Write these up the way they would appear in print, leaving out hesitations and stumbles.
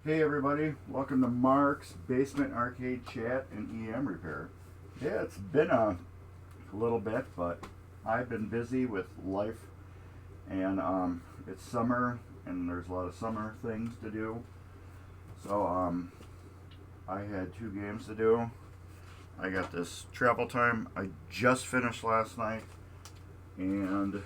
Hey everybody, welcome to Mark's Basement Arcade Chat and EM Repair. Yeah, it's been a little bit, but I've been busy with life, and it's summer and there's a lot of summer things to do. So I had 2 games to do. I got this Travel Time I just finished last night, and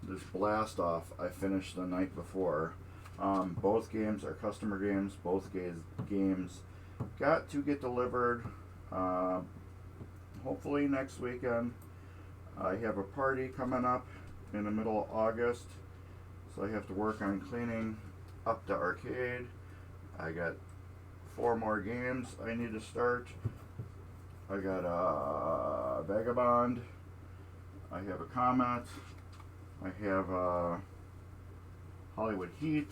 this Blast Off I finished the night before. Both games are customer games. Both games got to get delivered hopefully next weekend. I have a party coming up in the middle of August, so I have to work on cleaning up the arcade. I got 4 more games I need to start. I got a Vagabond, I have a Comet, I have Hollywood Heat,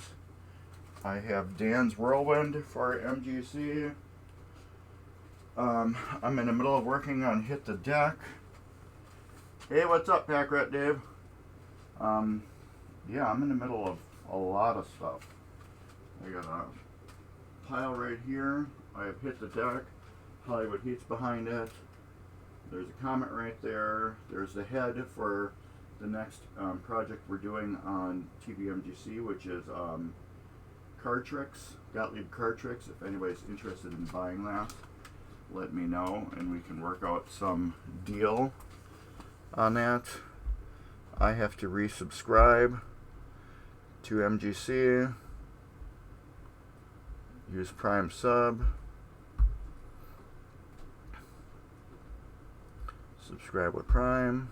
I have Dan's Whirlwind for MGC. I'm in the middle of working on Hit the Deck. Hey, what's up, Pack Rat Dave? Yeah, I'm in the middle of a lot of stuff. I got a pile right here. I have Hit the Deck. Hollywood Heat's behind it. There's a Comet right there. There's the head for the next project we're doing on TVMGC, which is Card Tricks, Gottlieb Card Tricks. If anybody's interested in buying that, let me know and we can work out some deal on that. I have to resubscribe to MGC, use Prime Sub, subscribe with Prime,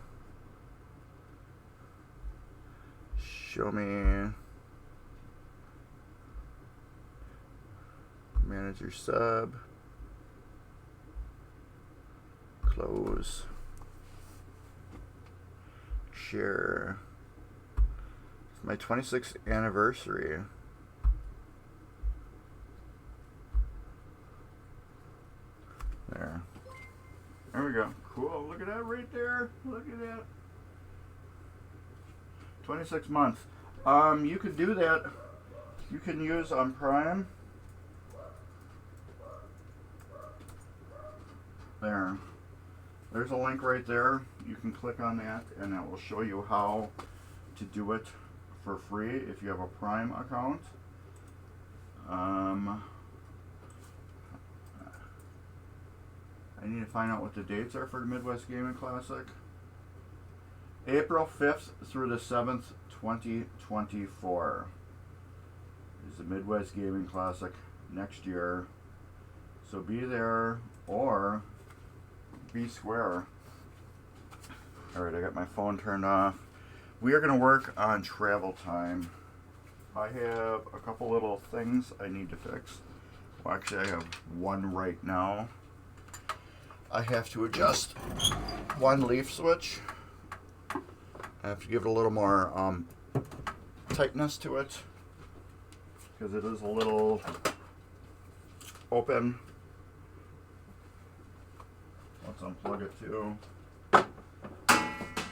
show me, manage your sub, close, share. It's my 26th anniversary. There we go. Cool. Look at that right there. Look at that. 26 months. You could do that. You can use Prime. There's a link right there. You can click on that and that will show you how to do it for free if you have a Prime account. I need to find out what the dates are for the Midwest Gaming Classic. April 5th through the 7th, 2024 is the Midwest Gaming Classic next year. So be there or be square. Alright, I got my phone turned off. We are going to work on Travel Time. I have a couple little things I need to fix. Well, actually, I have one right now. I have to adjust one leaf switch. I have to give it a little more tightness to it because it is a little open. Let's unplug it too.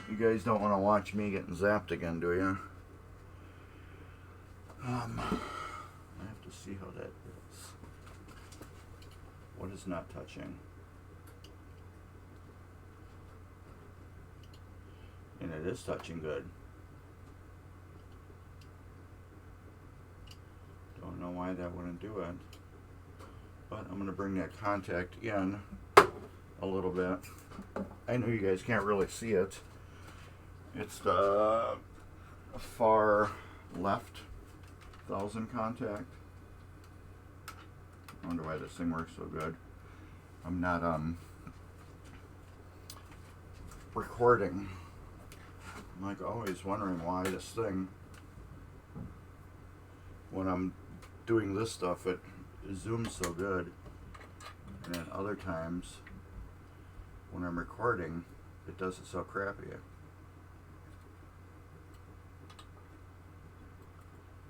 You guys don't want to watch me getting zapped again, do you? I have to see how that is. What is not touching? And it is touching good. Don't know why that wouldn't do it. But I'm going to bring that contact in a little bit. I know you guys can't really see it. It's the far left 1000 contact. I wonder why this thing works so good. I'm not recording. I'm like always wondering why this thing, when I'm doing this stuff, it zooms so good, and then other times when I'm recording it does it so crappy.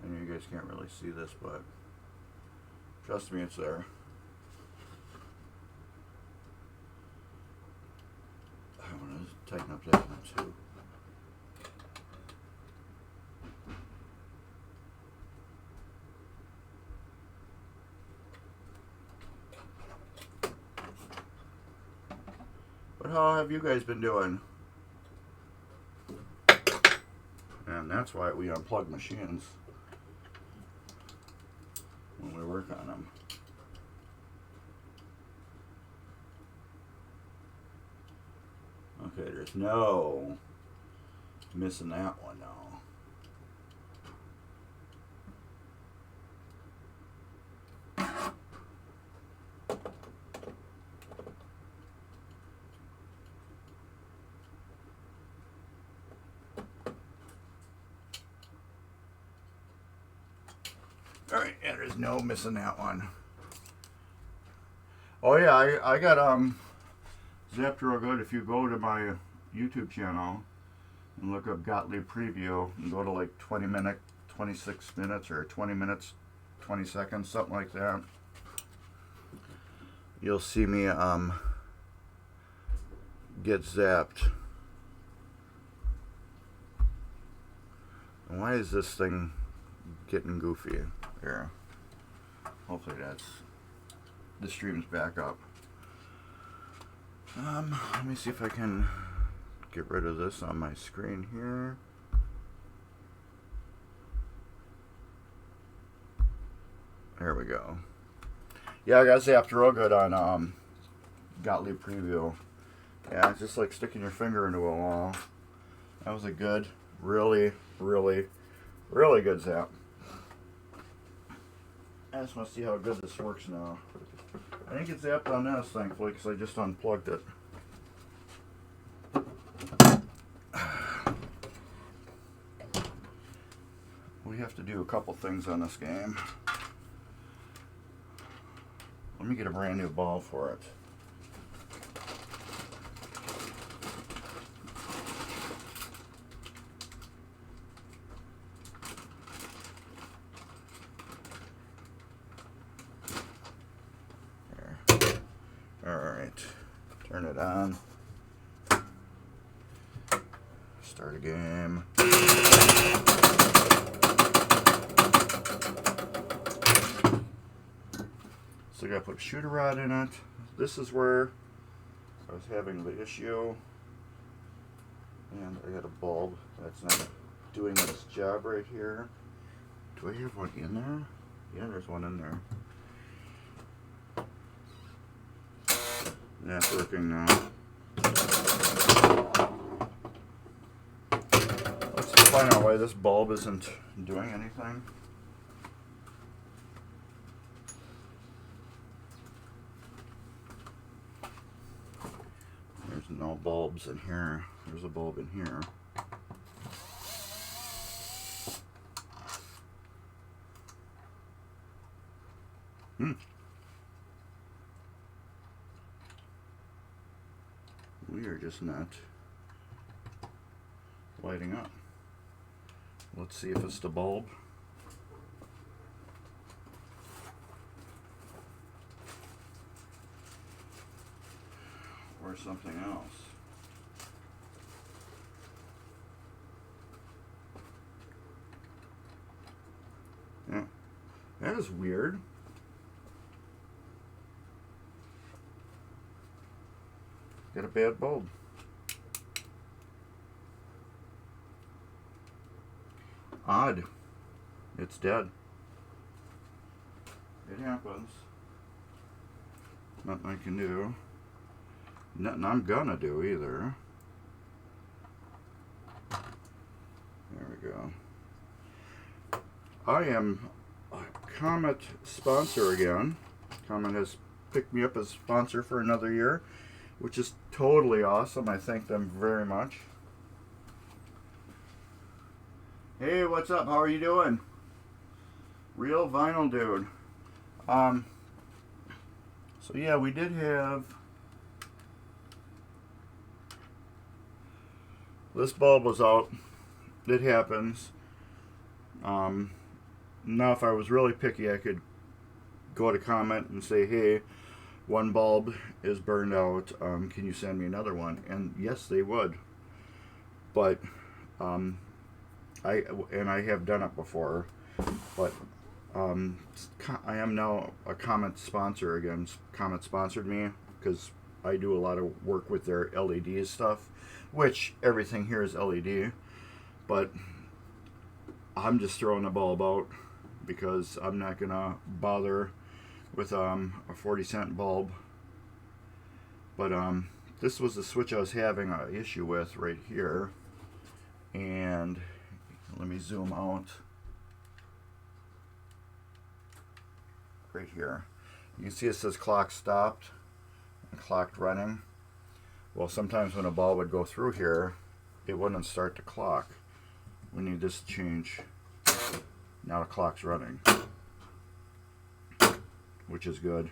I know you guys can't really see this, but trust me, it's there. I want to tighten up that one too. How have you guys been doing? And that's why we unplug machines when we work on them. Okay, there's no missing that one now. Alright, yeah, there's no missing that one. Oh yeah, I got zapped real good. If you go to my YouTube channel and look up Gottlieb Preview and go to like 26 minutes or 20 minutes, 20 seconds, something like that, you'll see me get zapped. And why is this thing getting goofy here? Hopefully the stream's back up. Let me see if I can get rid of this on my screen here. There we go. Yeah, I got zapped real good on Gottlieb Preview. Yeah, it's just like sticking your finger into a wall. That was a good, really good zap. I just want to see how good this works now. I didn't get zapped on this, thankfully, because I just unplugged it. We have to do a couple things on this game. Let me get a brand new ball for it. Alright, turn it on. Start a game. So I gotta put a shooter rod in it. This is where I was having the issue. And I got a bulb that's not doing its job right here. Do I have one in there? Yeah, there's one in there. That's working now. Let's find out why this bulb isn't doing anything. There's no bulbs in here. There's a bulb in here. We are just not lighting up. Let's see if it's the bulb. Or something else. Yeah, that is weird. Got a bad bulb. Odd. It's dead. It happens. Nothing I can do. Nothing I'm gonna do either. There we go. I am a Comet sponsor again. Comet has picked me up as sponsor for another year, which is totally awesome. I thank them very much. Hey, what's up? How are you doing? Real Vinyl Dude. So yeah, we did have this bulb was out. It happens. Now if I was really picky, I could go to Comet and say, hey, one bulb is burned out, can you send me another one? And yes, they would. But I have done it before, but I am now a Comet sponsor again. Comet sponsored me because I do a lot of work with their LED stuff, which everything here is LED, but I'm just throwing the bulb out because I'm not gonna bother with a 40-cent bulb. But this was the switch I was having an issue with right here, and let me zoom out right here. You can see it says clock stopped and clocked running. Well, sometimes when a ball would go through here, it wouldn't start the clock. We need this to change. Now the clock's running, which is good.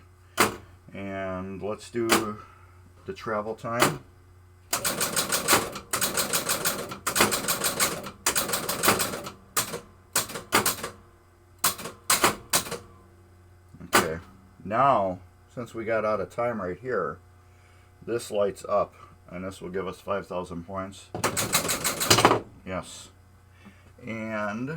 And let's do the travel time. Okay, now since we got out of time right here, this lights up, and this will give us 5,000 points. Yes. And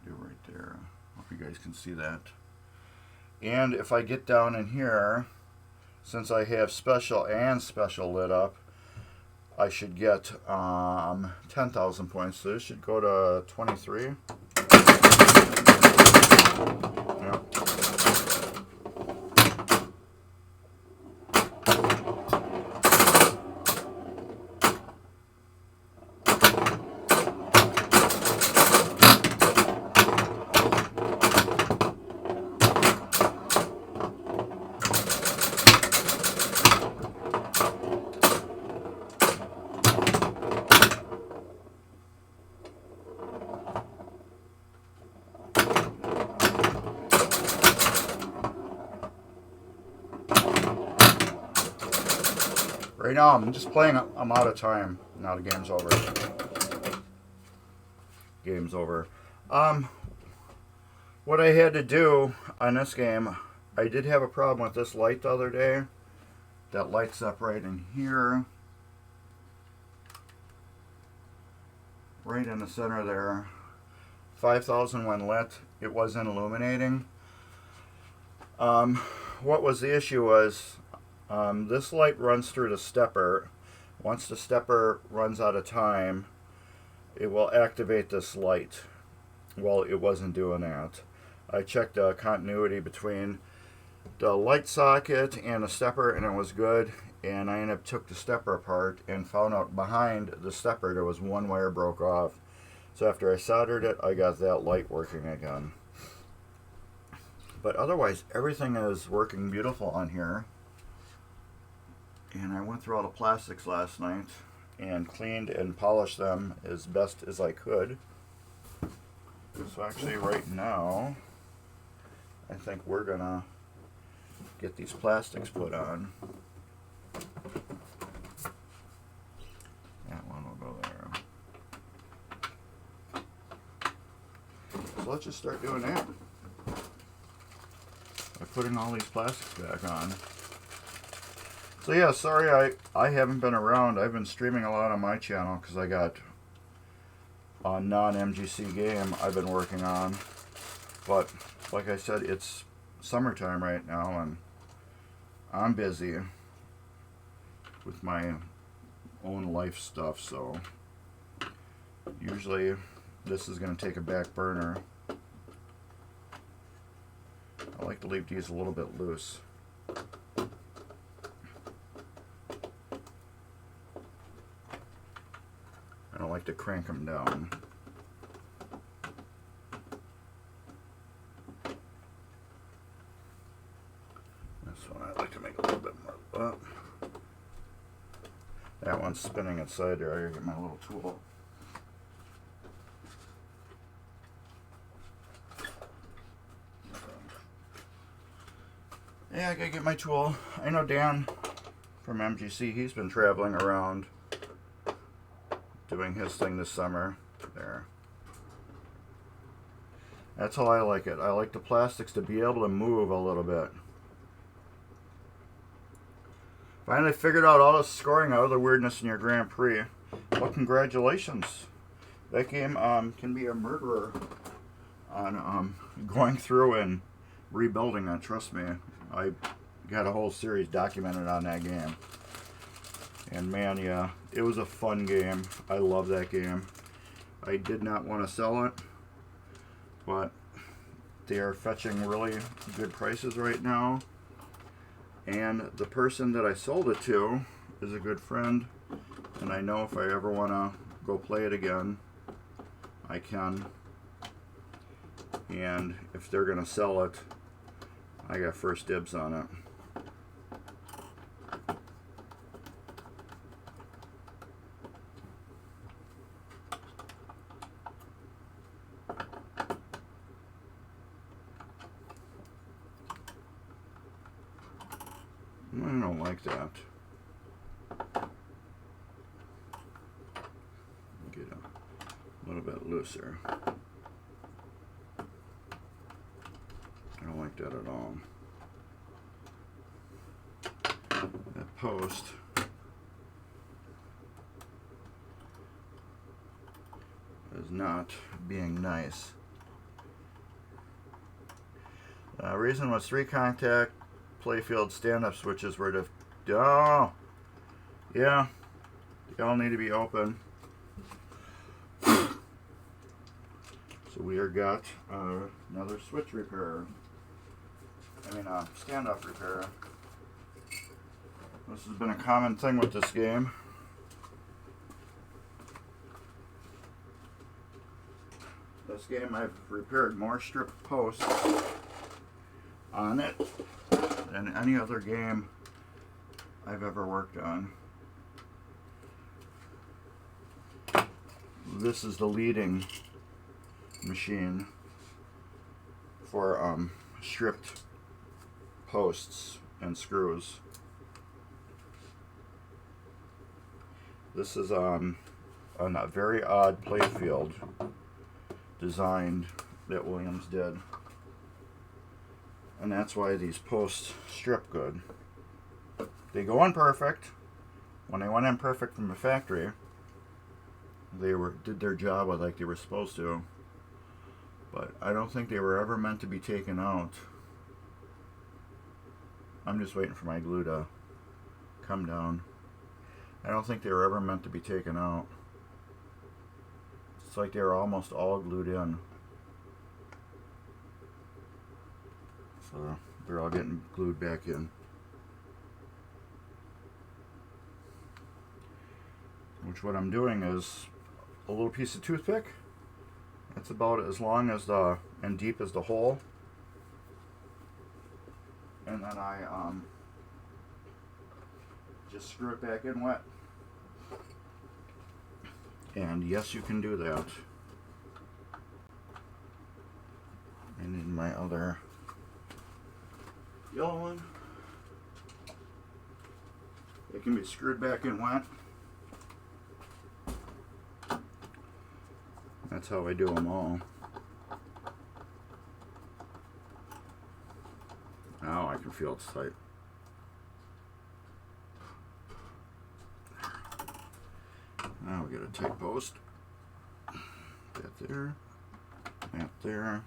do right there. Hope you guys can see that. And if I get down in here, since I have special and special lit up, I should get 10,000 points. So this should go to 23. Yeah. Right now, I'm just playing. I'm out of time. Now the game's over. Game's over. What I had to do on this game, I did have a problem with this light the other day. That lights up right in here. Right in the center there. 5,000 when lit. It wasn't illuminating. What was the issue was, this light runs through the stepper. Once the stepper runs out of time, it will activate this light. Well, it wasn't doing that. I checked the continuity between the light socket and the stepper, and it was good. And I ended up took the stepper apart and found out behind the stepper there was one wire broke off. So after I soldered it, I got that light working again. But otherwise, everything is working beautiful on here. And I went through all the plastics last night and cleaned and polished them as best as I could. So actually right now, I think we're gonna get these plastics put on. That one will go there. So let's just start doing that. By putting all these plastics back on. So yeah, sorry I haven't been around. I've been streaming a lot on my channel because I got a non-MGC game I've been working on. But like I said, it's summertime right now and I'm busy with my own life stuff, so usually this is going to take a back burner. I like to leave these a little bit loose. I don't like to crank them down. This one I like to make a little bit more up. That one's spinning inside there. I gotta get my little tool. Yeah, I gotta get my tool. I know Dan from MGC, he's been traveling around doing his thing this summer. There. That's how I like it. I like the plastics to be able to move a little bit. Finally figured out all the scoring, all the weirdness in your Grand Prix. Well, congratulations. That game can be a murderer on going through and rebuilding it. Trust me, I got a whole series documented on that game. And man, yeah, it was a fun game. I love that game. I did not want to sell it, but they are fetching really good prices right now. And the person that I sold it to is a good friend, and I know if I ever want to go play it again, I can. And if they're going to sell it, I got first dibs on it. I don't like that. Get a little bit looser. I don't like that at all. That post is not being nice. Reason was 3 contact playfield stand-up switches were oh, yeah, they all need to be open. So we are got another switch repair. Stand-up repair. This has been a common thing with this game. This game I've repaired more strip posts on it than any other game I've ever worked on. This is the leading machine for stripped posts and screws. This is on a very odd playfield design that Williams did. And that's why these posts strip good. They go in perfect. When they went in perfect from the factory, they did their job like they were supposed to. But I don't think they were ever meant to be taken out. I'm just waiting for my glue to come down. I don't think they were ever meant to be taken out. It's like they were almost all glued in. So they're all getting glued back in. Which what I'm doing is a little piece of toothpick. It's about as long as and deep as the hole. And then I just screw it back in wet. And yes, you can do that. I need my other yellow one. It can be screwed back in wet. That's how I do them all. Now I can feel it's tight. Now we get a tight post. That there. That there.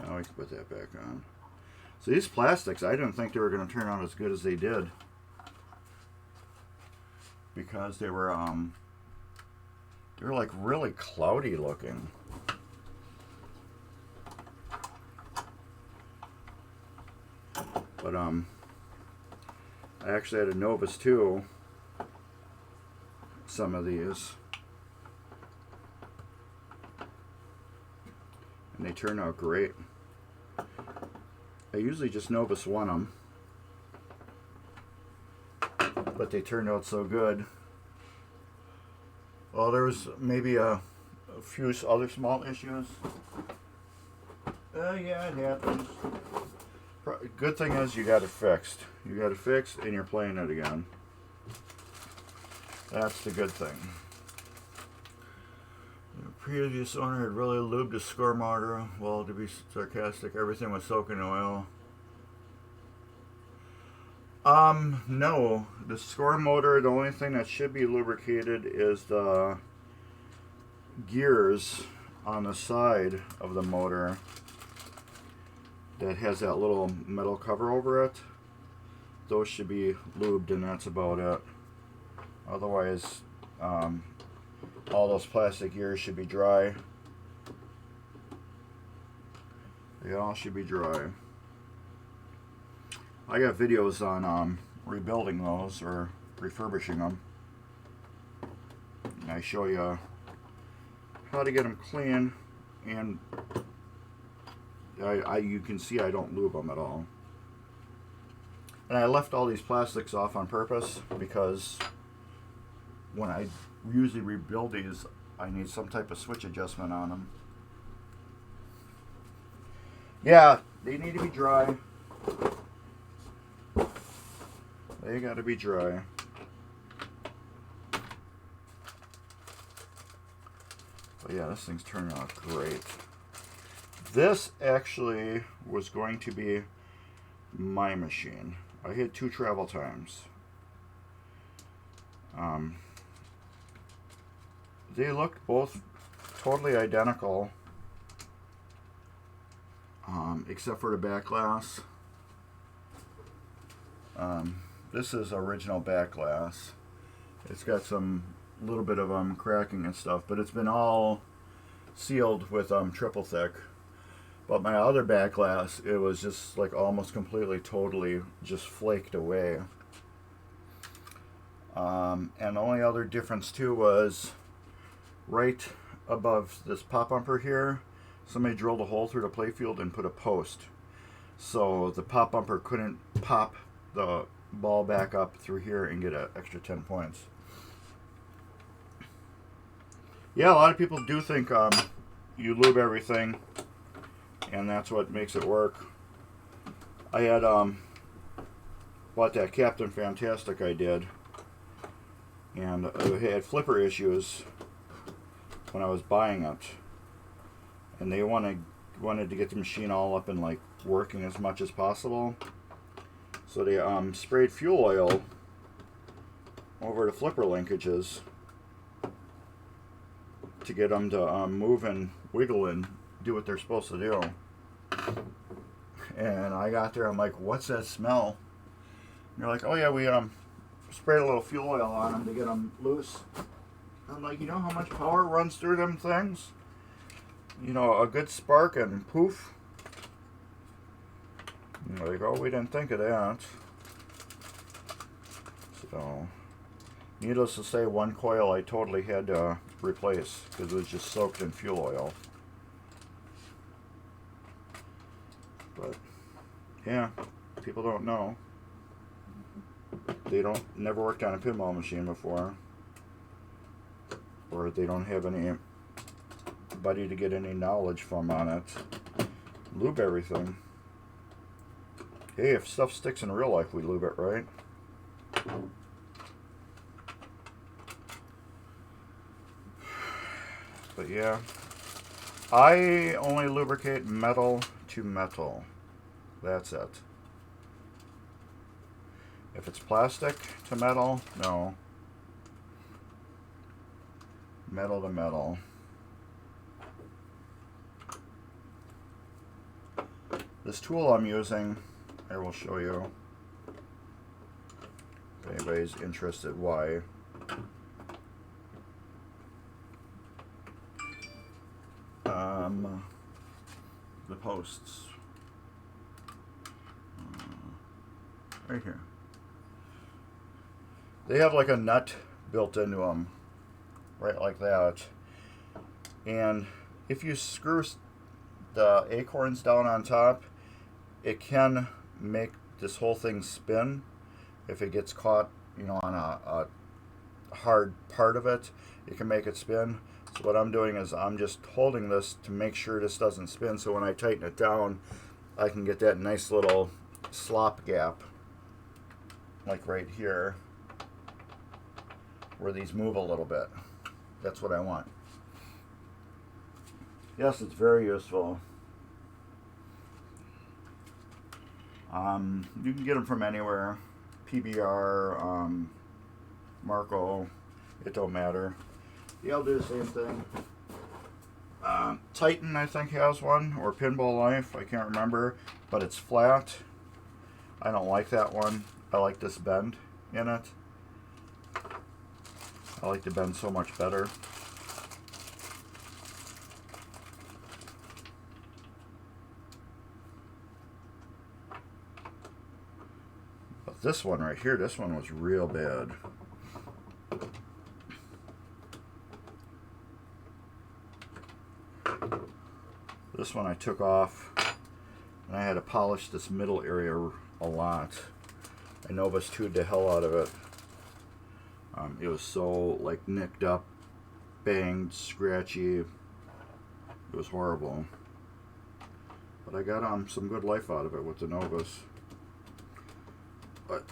Now we can put that back on. So these plastics, I didn't think they were going to turn out as good as they did. Because they were like really cloudy looking. But I actually had a Novus too. Some of these, and they turn out great. I usually just Novus one them, but they turned out so good. Well, there was maybe a few other small issues. Yeah, it happens. Good thing is you got it fixed. You got it fixed and you're playing it again. That's the good thing. The previous owner had really lubed the score motor. Well, to be sarcastic, everything was soaking in oil. No. The score motor, the only thing that should be lubricated is the gears on the side of the motor that has that little metal cover over it, those should be lubed, and that's about it. Otherwise, all those plastic gears should be dry. They all should be dry. I got videos on rebuilding those or refurbishing them. And I show you how to get them clean, and you can see I don't lube them at all. And I left all these plastics off on purpose because when I usually rebuild these, I need some type of switch adjustment on them. Yeah, they need to be dry. They gotta be dry. But yeah, this thing's turning out great. This actually was going to be my machine. I had 2 travel times. They looked both totally identical, except for the back glass. This is original back glass. It's got some little bit of cracking and stuff, but it's been all sealed with triple thick. But my other back glass, it was just like almost completely, totally just flaked away. And the only other difference too was right above this pop bumper here, somebody drilled a hole through the playfield and put a post. So the pop bumper couldn't pop the ball back up through here and get an extra 10 points. Yeah, a lot of people do think you lube everything, and that's what makes it work. I had bought that Captain Fantastic I did, and I had flipper issues when I was buying it, and they wanted to get the machine all up and like working as much as possible. So they sprayed fuel oil over the flipper linkages to get them to move and wiggle and do what they're supposed to do. And I got there, I'm like, what's that smell? And they're like, oh yeah, we sprayed a little fuel oil on them to get them loose. I'm like, you know how much power runs through them things? You know, a good spark and poof. And they're like, oh, we didn't think of that. So, needless to say, one coil I totally had to replace because it was just soaked in fuel oil. But yeah, people don't know. They never worked on a pinball machine before, or they don't have anybody to get any knowledge from on it. Lube everything. Hey, if stuff sticks in real life, we lube it, right? But yeah, I only lubricate metal to metal. That's it. If it's plastic to metal, no. Metal to metal. This tool I'm using, I will show you if anybody's interested why. The posts. Right here. They have like a nut built into them, right like that. And if you screw the acorns down on top, it can make this whole thing spin if it gets caught, you know, on a hard part of it. It can make it spin. So what I'm doing is I'm just holding this to make sure this doesn't spin, so when I tighten it down, I can get that nice little slop gap, like right here, where these move a little bit. That's what I want. Yes, it's very useful. You can get them from anywhere. PBR, Marco, it don't matter. Yeah, I'll do the same thing. Titan, I think, has one, or Pinball Life, I can't remember, but it's flat. I don't like that one. I like this bend in it. I like the bend so much better. But this one right here, this one was real bad. This one I took off, and I had to polish this middle area a lot. I Novus 2'd the hell out of it. It was so like nicked up, banged, scratchy. It was horrible. But I got some good life out of it with the Novus. But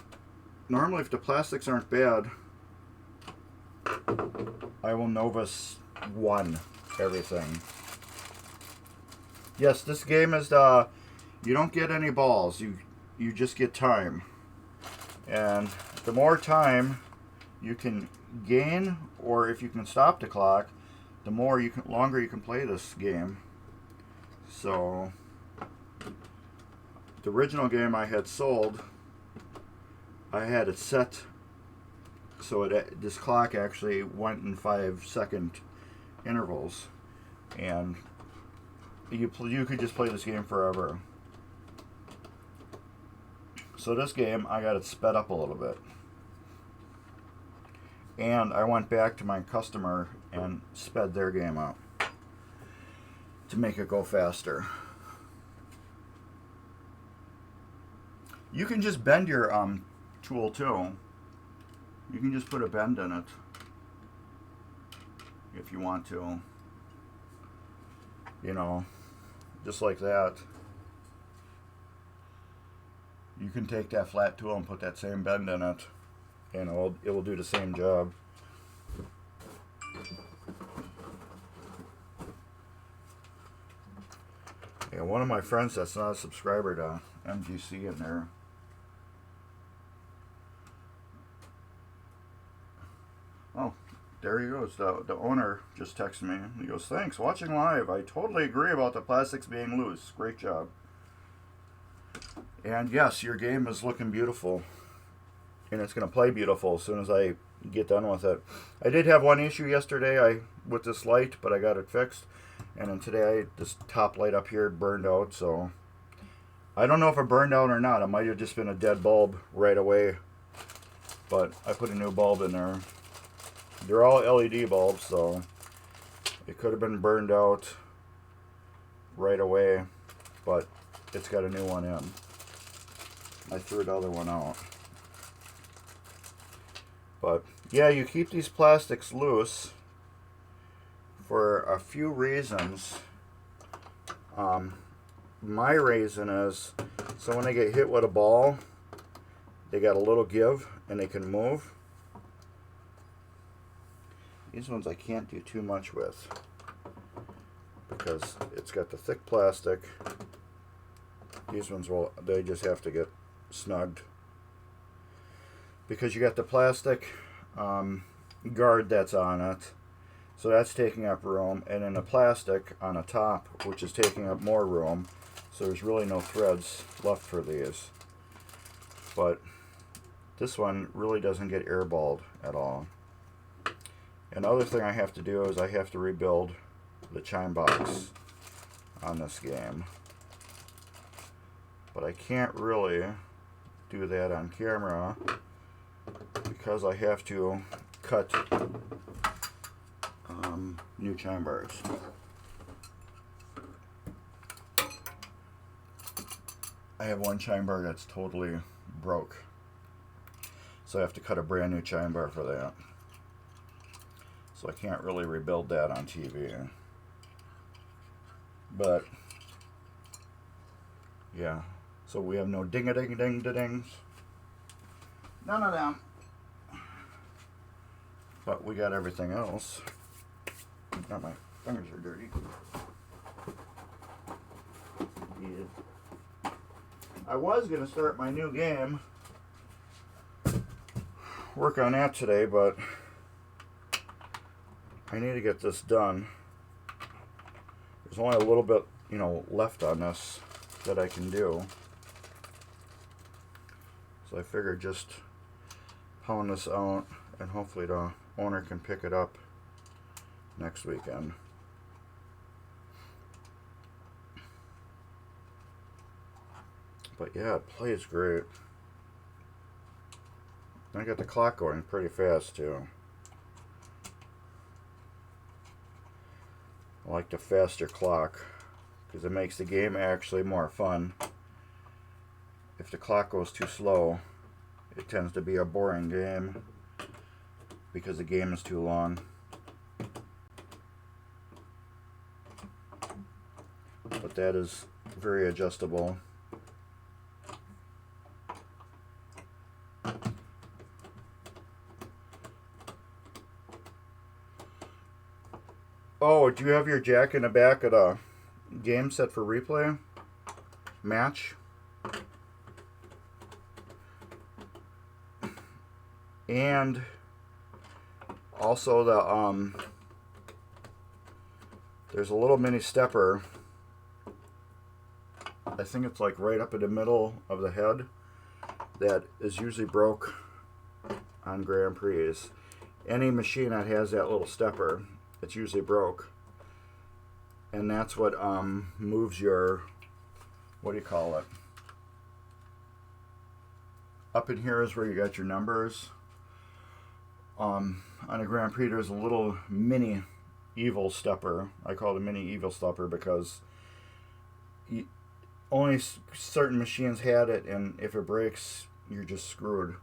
normally if the plastics aren't bad, I will Novus 1 everything. Yes, this game is you don't get any balls. You just get time. And the more time you can gain, or if you can stop the clock, the longer you can play this game. So the original game I had sold, I had it set so this clock actually went in 5-second intervals, and you could just play this game forever. So this game, I got it sped up a little bit. And I went back to my customer and sped their game up to make it go faster. You can just bend your tool too. You can just put a bend in it if you want to. You know, just like that. You can take that flat tool and put that same bend in it, and it will do the same job. Yeah, one of my friends that's not a subscriber to MGC in there. Oh, there he goes. The owner just texted me. He goes, "Thanks, watching live. I totally agree about the plastics being loose. Great job." And yes, your game is looking beautiful. And it's going to play beautiful as soon as I get done with it. I did have one issue yesterday with this light, but I got it fixed. And then today, this top light up here burned out. So I don't know if it burned out or not. It might have just been a dead bulb right away. But I put a new bulb in there. They're all LED bulbs, so it could have been burned out right away. But it's got a new one in. I threw the other one out. But yeah, you keep these plastics loose for a few reasons. My reason is so when they get hit with a ball, they got a little give and they can move. These ones I can't do too much with because it's got the thick plastic. These ones they just have to get snugged because you got the plastic guard that's on it, so that's taking up room, and then the plastic on the top, which is taking up more room, so there's really no threads left for these. But this one really doesn't get airballed at all. Another thing I have to do is I have to rebuild the chime box on this game, but I can't really do that on camera because I have to cut new chime bars. I have one chime bar that's totally broke, so I have to cut a brand new chime bar for that. So I can't really rebuild that on TV. But yeah, so we have no ding-a-ding-ding-da-dings. None of them. But we got everything else. Now my fingers are dirty. Yeah. I was going to start my new game. Work on that today, but I need to get this done. there's only a little bit, you know, left on this that I can do. So I figured just pound this out, and hopefully the owner can pick it up next weekend. But yeah, it plays great. I got the clock going pretty fast too. I like the faster clock because it makes the game actually more fun. If the clock goes too slow, it tends to be a boring game because the game is too long. But that is very adjustable. Oh, do you have your jack in the back of the game set for replay? Match? And also the there's a little mini stepper. I think it's like right up in the middle of the head that is usually broke on Grand Prix. Any machine that has that little stepper, it's usually broke. And that's what moves your, what do you call it? Up in here is where you got your numbers. On a Grand Prix, there's a little mini evil stepper. I call it a mini evil stepper because only certain machines had it, and if it breaks, you're just screwed.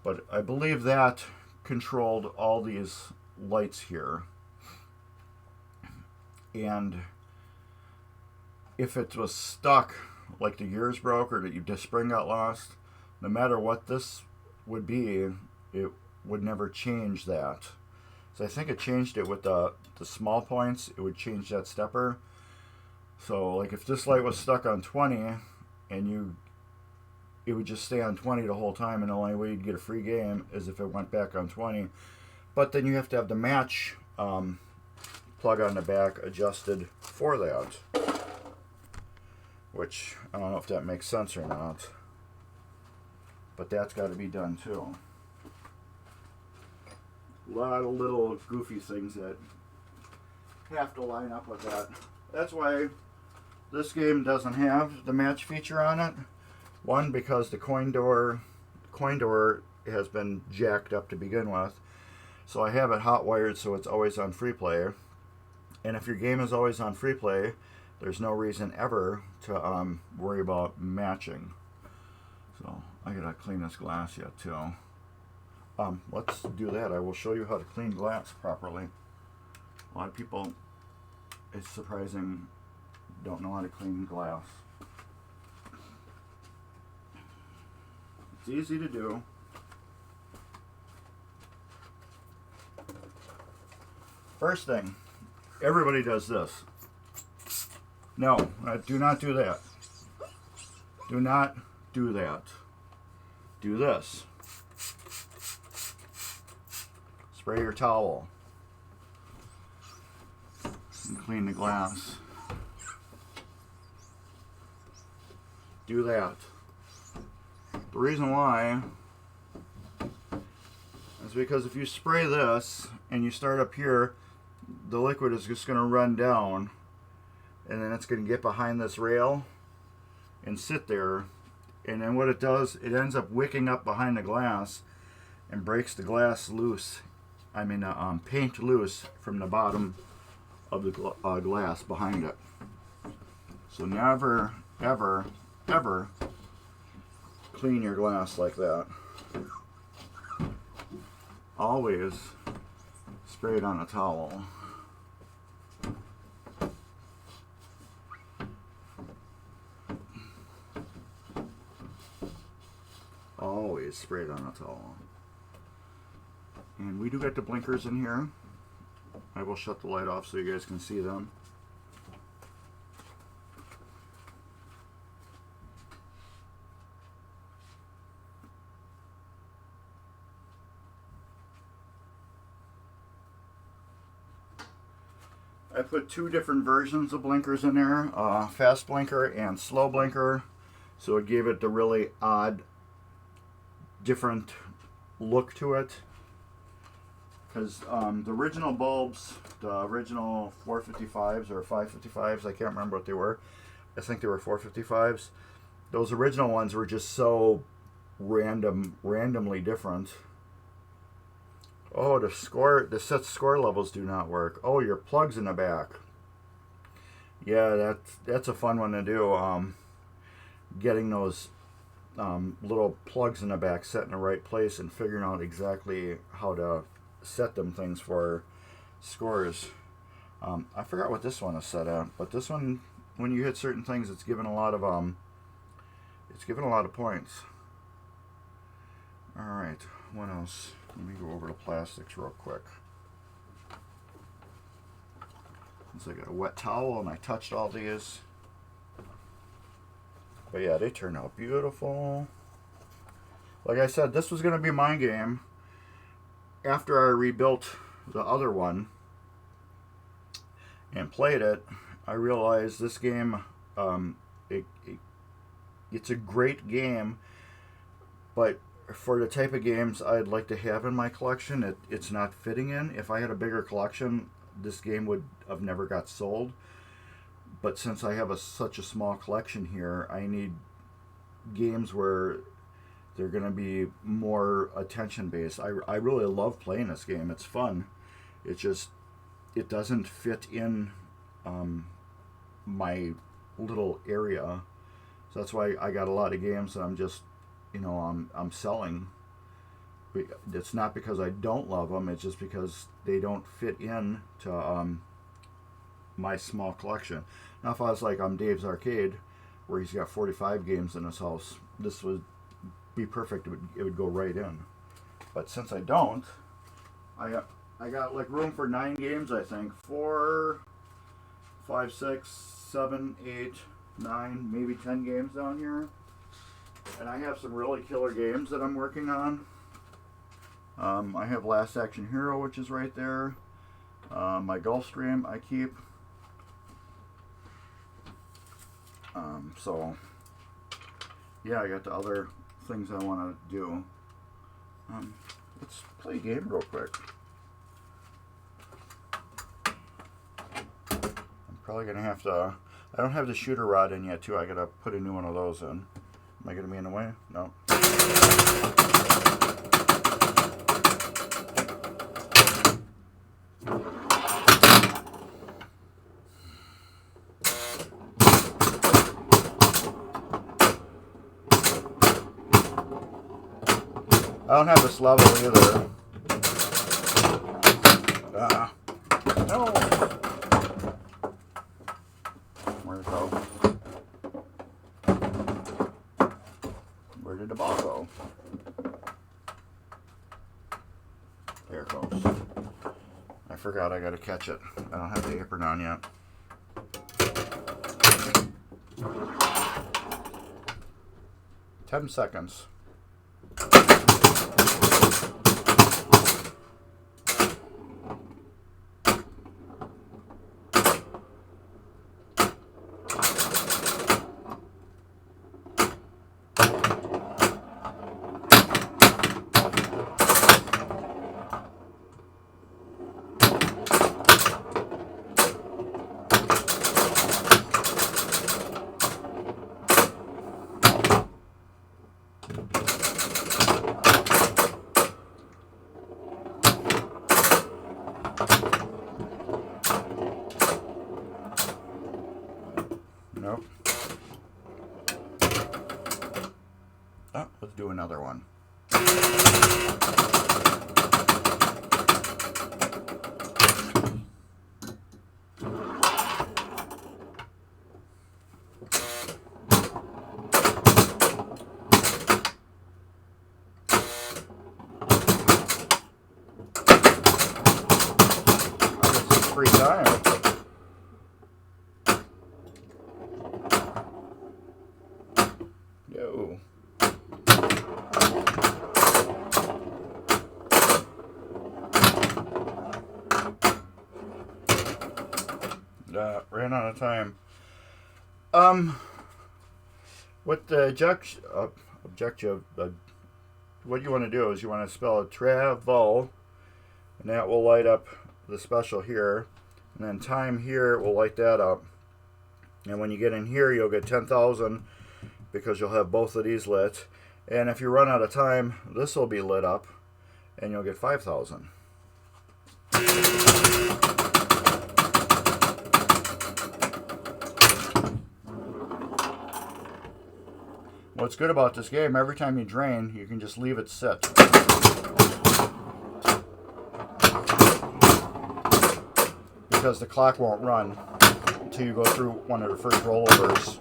But I believe that controlled all these lights here. And if it was stuck, like the gears broke or the spring got lost, no matter what this would be, it would never change that. So I think it changed it with the small points. It would change that stepper. So like if this light was stuck on 20 and it would just stay on 20 the whole time, and the only way you'd get a free game is if it went back on 20. But then you have to have the match plug on the back adjusted for that, which I don't know if that makes sense or not, but that's got to be done too. A lot of little goofy things that have to line up with that. That's why this game doesn't have the match feature on it. One, because the coin door has been jacked up to begin with, so I have it hot wired so it's always on free play. And if your game is always on free play, there's no reason ever to worry about matching. So I gotta clean this glass yet too. Let's do that. I will show you how to clean glass properly. A lot of people, it's surprising, don't know how to clean glass. It's easy to do. First thing, everybody does this. No, do not do that. Do not do that. Do this. Spray your towel and clean the glass. Do that. The reason why is because if you spray this and you start up here, the liquid is just going to run down, and then it's going to get behind this rail and sit there, and then what it does, it ends up wicking up behind the glass and breaks the glass loose. I mean paint loose from the bottom of the glass behind it. So never, ever, ever clean your glass like that. Always spray it on a towel. Always spray it on a towel. And we do got the blinkers in here. I will shut the light off so you guys can see them. I put 2 different versions of blinkers in there, fast blinker and slow blinker, so it gave it the really odd, different look to it. Because the original bulbs, the original 455s or 555s, I can't remember what they were. I think they were 455s. Those original ones were just so randomly different. Oh, the set score levels do not work. Oh, your plug's in the back. Yeah, that's a fun one to do. Getting those little plugs in the back set in the right place and figuring out exactly how to set them things for scores. I forgot what this one is set at, but this one, when you hit certain things, it's given a lot of points. All right, what else? Let me go over to plastics real quick. Since I got a wet towel and I touched all these. But yeah, they turned out beautiful. Like I said, this was going to be my game. After I rebuilt the other one and played it, I realized this game, it's a great game, but for the type of games I'd like to have in my collection, it's not fitting in. If I had a bigger collection, this game would have never got sold. But since I have such a small collection here, I need games where they're going to be more attention based. I really love playing this game. It's fun. It doesn't fit in my little area. So that's why I got a lot of games that I'm just, I'm selling. It's not because I don't love them. It's just because they don't fit in to my small collection. Now, if I was like on Dave's Arcade, where he's got 45 games in his house, this would be perfect. It would go right in. But since I don't, I got like room for 9 games, I think. 4, 5, 6, 7, 8, 9, maybe 10 games down here. And I have some really killer games that I'm working on. I have Last Action Hero, which is right there. My Gulfstream I keep. So, yeah, I got the other things I want to do. Let's play a game real quick. I'm probably going to have to... I don't have the shooter rod in yet, too. I got to put a new one of those in. Am I going to be in the way? No. I don't have this level either. No. Where'd it go? Where did the ball go? There it goes. I forgot I gotta catch it. I don't have the apron on yet. Ten seconds. Nope. Oh, let's do another one. Free time. Yo. Ran out of time. What the objective, what you want to do is you want to spell travel, and that will light up the special here, and then time here will light that up. And when you get in here, you'll get 10,000 because you'll have both of these lit. And if you run out of time, this will be lit up, and you'll get 5,000. What's good about this game, every time you drain, you can just leave it sit. Because the clock won't run until you go through one of the first rollovers.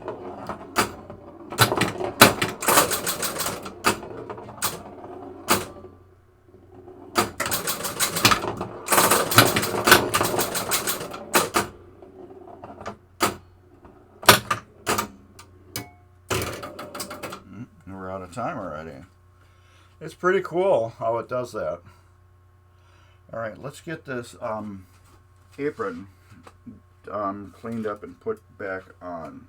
We're out of time already. It's pretty cool how it does that. Alright, let's get this apron cleaned up and put back on.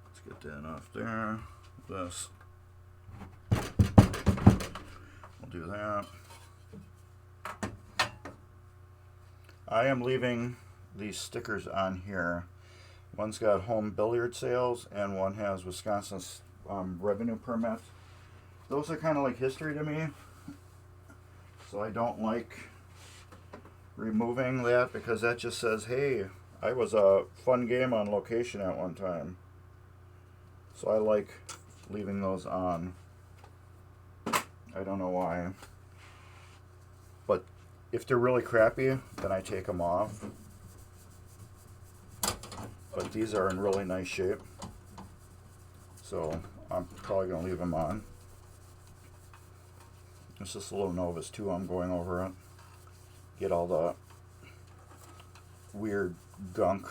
Let's get that off there. This. We'll do that. I am leaving these stickers on here. One's got home billiard sales and one has Wisconsin's revenue permit. Those are kind of like history to me, so I don't like removing that because that just says, hey, I was a fun game on location at one time. So I like leaving those on. I don't know why, but if they're really crappy, then I take them off. But these are in really nice shape, so I'm probably going to leave them on. It's just a little Novus too. I'm going over it. Get all the weird gunk.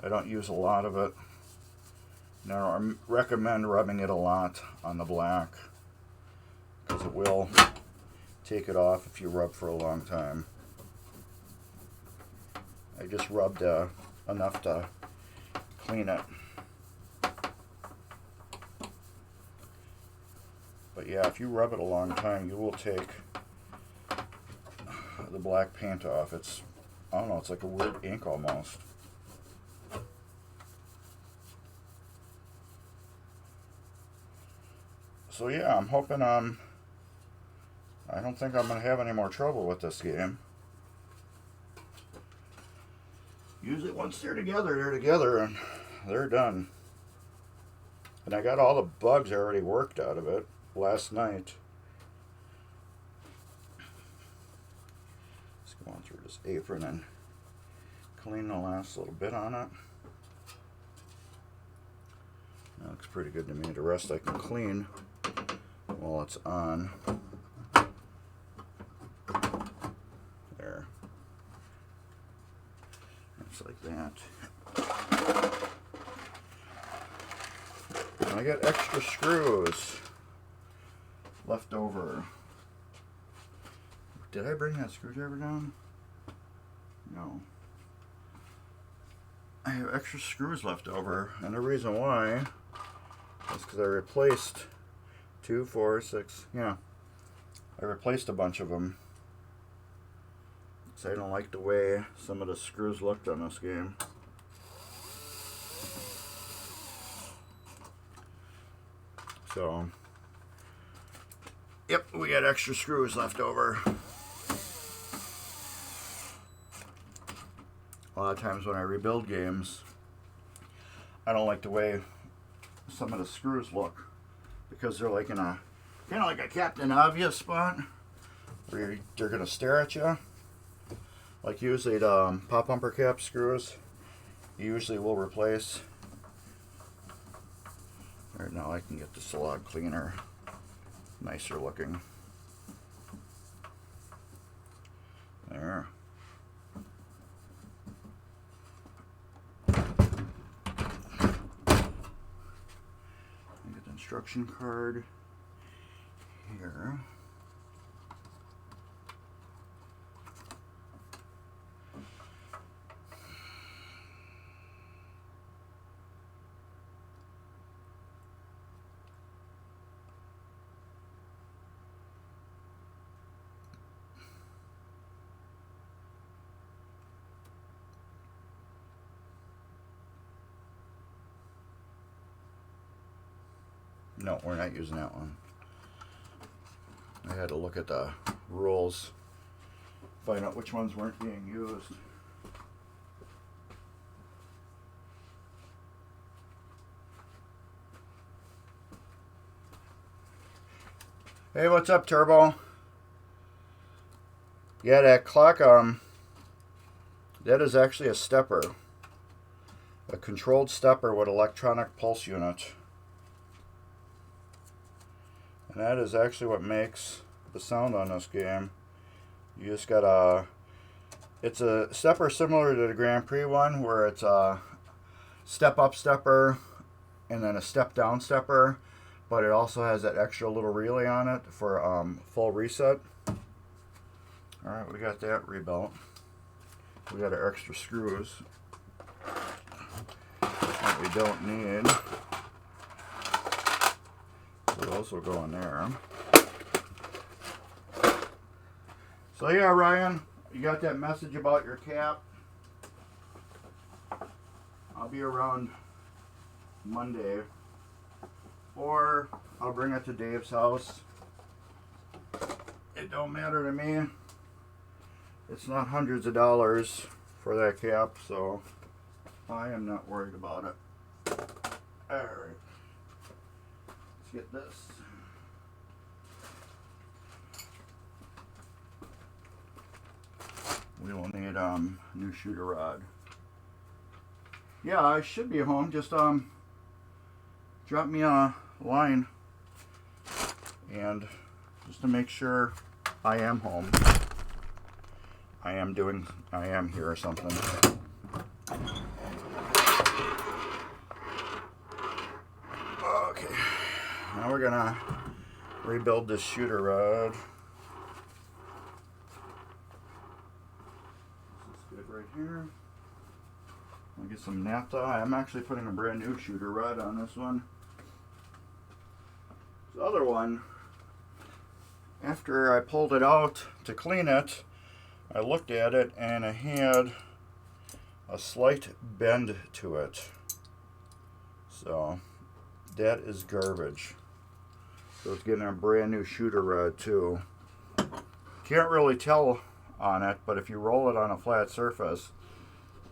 I don't use a lot of it. Now I recommend rubbing it a lot on the black because it will take it off if you rub for a long time. I just rubbed enough to clean it. But yeah, if you rub it a long time, you will take the black paint off. It's, I don't know, it's like a weird ink almost. So yeah, I'm hoping I don't think I'm going to have any more trouble with this game. Usually once they're together and they're done. And I got all the bugs already worked out of it last night. Let's go on through this apron and clean the last little bit on it. That looks pretty good to me. The rest I can clean while it's on. There. It's like that. And I got extra screws left over. Did I bring that screwdriver down? No. I have extra screws left over, and the reason why is because I replaced 2, 4, 6, yeah. I replaced a bunch of them. So I don't like the way some of the screws looked on this game. So, yep, we got extra screws left over. A lot of times when I rebuild games, I don't like the way some of the screws look because they're like in a kind of like a Captain Obvious spot where they're gonna stare at you. Like usually the pop bumper cap screws, you usually will replace. Alright, now I can get this a lot cleaner, nicer looking. There. instruction card here. No, we're not using that one. I had to look at the rules, find out which ones weren't being used. Hey, what's up, Turbo? Yeah, that clock, that is actually a stepper. A controlled stepper with electronic pulse unit. And that is actually what makes the sound on this game. You just got a... It's a stepper similar to the Grand Prix one, where it's a step-up stepper and then a step-down stepper. But it also has that extra little relay on it for full reset. Alright, we got that rebuilt. We got our extra screws that we don't need. So those will go in there. So yeah, Ryan, you got that message about your cap. I'll be around Monday. Or I'll bring it to Dave's house. It don't matter to me. It's not hundreds of dollars for that cap, so I am not worried about it. Alright. Let's get this. We will need new shooter rod. Yeah, I should be home. Just drop me a line and just to make sure I am home. I am here or something. Okay, now we're gonna rebuild this shooter rod. This is good right here. I'll get some naphtha. I'm actually putting a brand new shooter rod on this one. The other one, after I pulled it out to clean it, I looked at it and it had a slight bend to it. So that is garbage. So it's getting a brand new shooter rod too. Can't really tell on it, but if you roll it on a flat surface,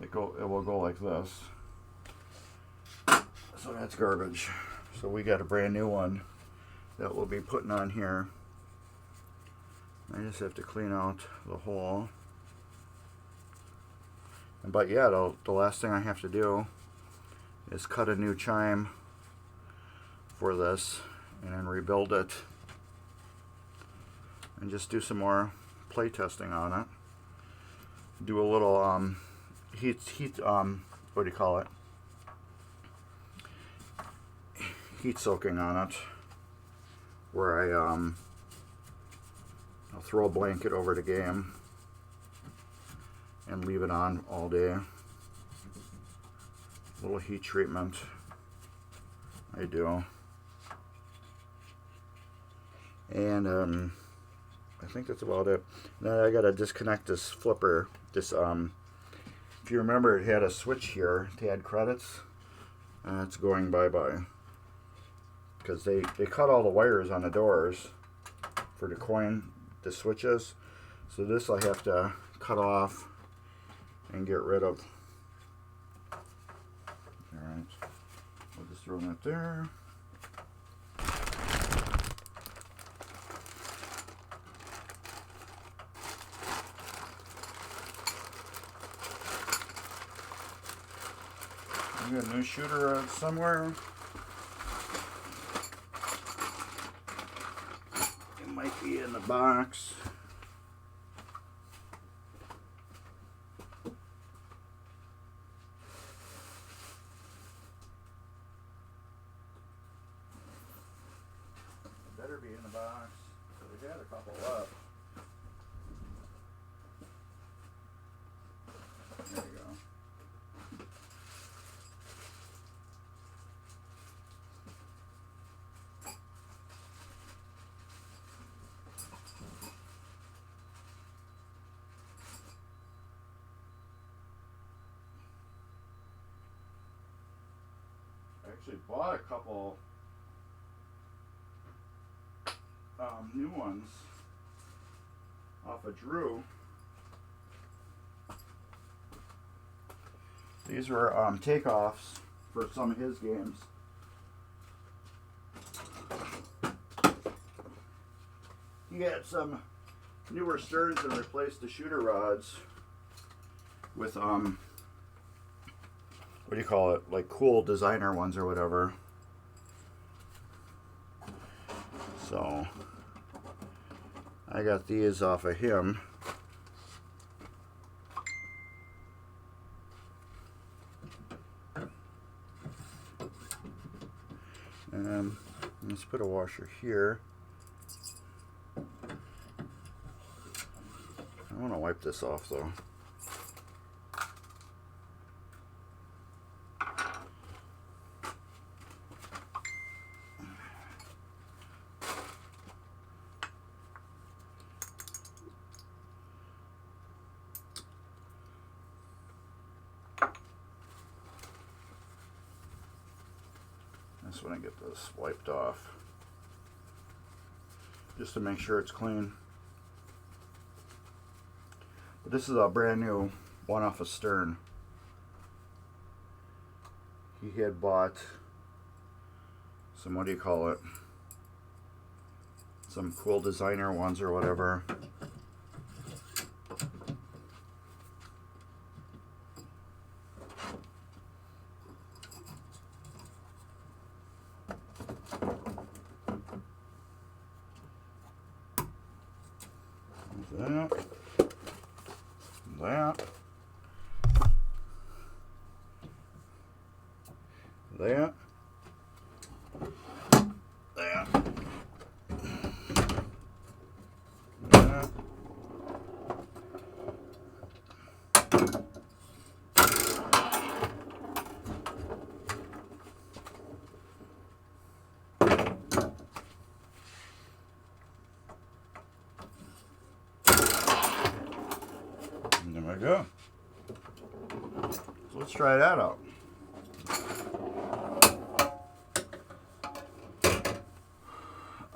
it will go like this. So that's garbage. So we got a brand new one that we'll be putting on here. I just have to clean out the hole. But yeah, the last thing I have to do is cut a new chime for this and then rebuild it and just do some more play testing on it. Do a little what do you call it? Heat soaking on it, where I'll throw a blanket over the game and leave it on all day. A little heat treatment I do. And I think that's about it. Now I gotta disconnect this flipper. This if you remember, it had a switch here to add credits, and it's going bye-bye because they cut all the wires on the doors for the coin, the switches. So this I have to cut off and get rid of. Alright, we'll just throw that there. We got a new shooter somewhere. It might be in the box. actually bought a couple new ones off of Drew. These were takeoffs for some of his games. He had some newer sterns and replaced the shooter rods with what do you call it? Like cool designer ones or whatever. So I got these off of him. And let's put a washer here. I want to wipe this off though. I just want to get this wiped off just to make sure it's clean. But this is a brand new one off of Stern. He had bought some, what do you call it? Some cool designer ones or whatever. That. That. That. That. That. And there we go. So let's try that out.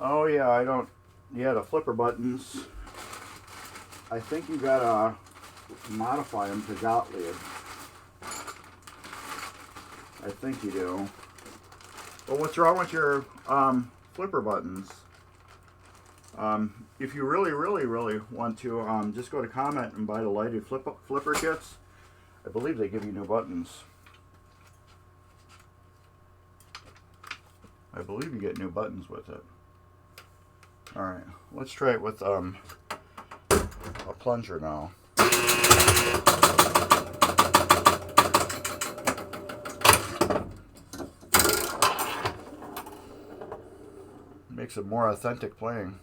Oh yeah, I don't, yeah, the flipper buttons, I think you gotta modify them to Gottlieb. I think you do. But what's wrong with your flipper buttons? If you really want to, just go to Comment and buy the lighted flipper kits. I believe they give you new buttons. I believe you get new buttons with it. Alright, let's try it with a plunger now. Makes it more authentic playing.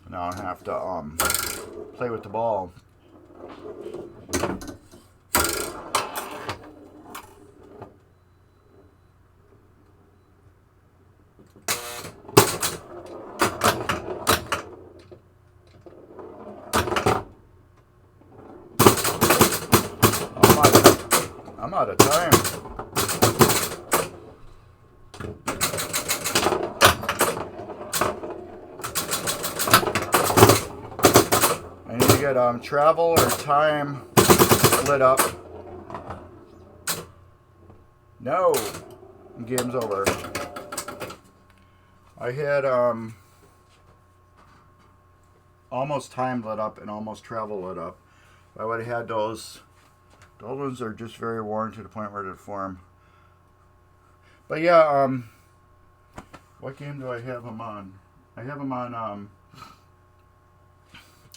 Now I have to play with the ball. I'm out of time. I need to get travel or time lit up. No, game's over. I had almost time lit up and almost travel lit up. I would have had those. Those ones are just very worn to the point where they deform. But yeah, what game do I have them on? I have them on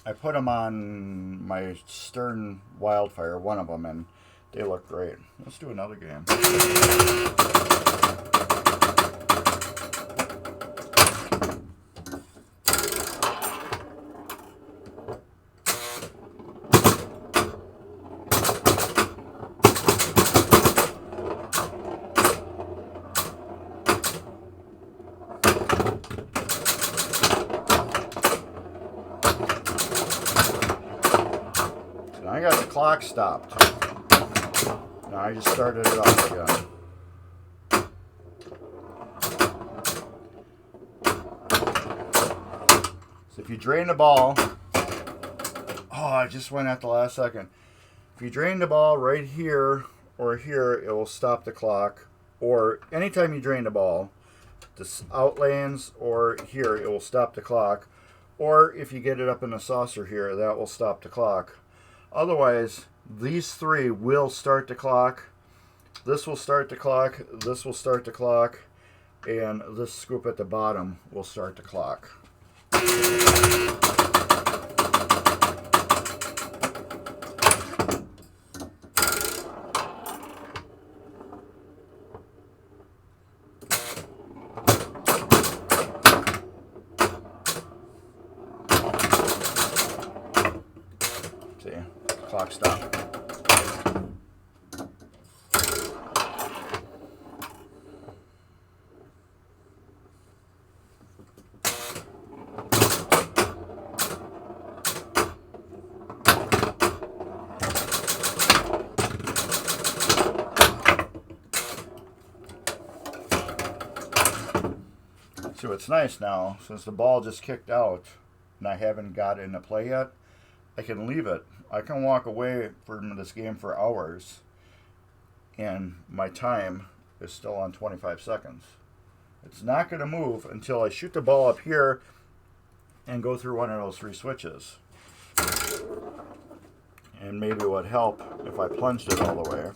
I put them on my Stern Wildfire, one of them, and they look great. Let's do another game. I got the clock stopped. Now I just started it off again. So if you drain the ball, oh, I just went at the last second. If you drain the ball right here or here, it will stop the clock. Or anytime you drain the ball, this outlands or here, it will stop the clock. Or if you get it up in the saucer here, that will stop the clock. Otherwise, these three will start the clock. This will start the clock. This will start the clock. And this scoop at the bottom will start the clock. See, clock stop. So it's nice now, since the ball just kicked out and I haven't got it into play yet, I can leave it. I can walk away from this game for hours and my time is still on 25 seconds. It's not going to move until I shoot the ball up here and go through one of those three switches. And maybe it would help if I plunged it all the way.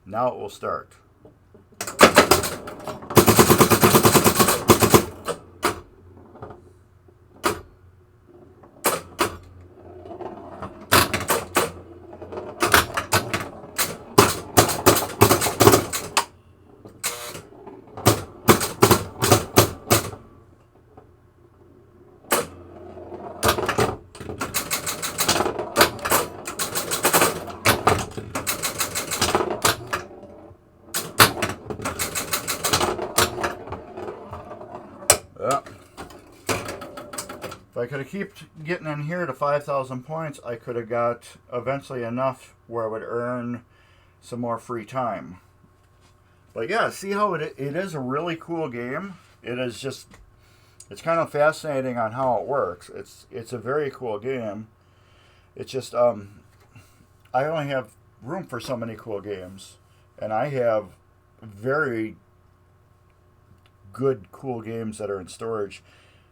Now it will start. If I could have kept getting in here to 5,000 points, I could have got eventually enough where I would earn some more free time. But yeah, see how it is a really cool game. It is just, it's kind of fascinating on how it works. It's a very cool game. It's just, I only have room for so many cool games. And I have very good, cool games that are in storage.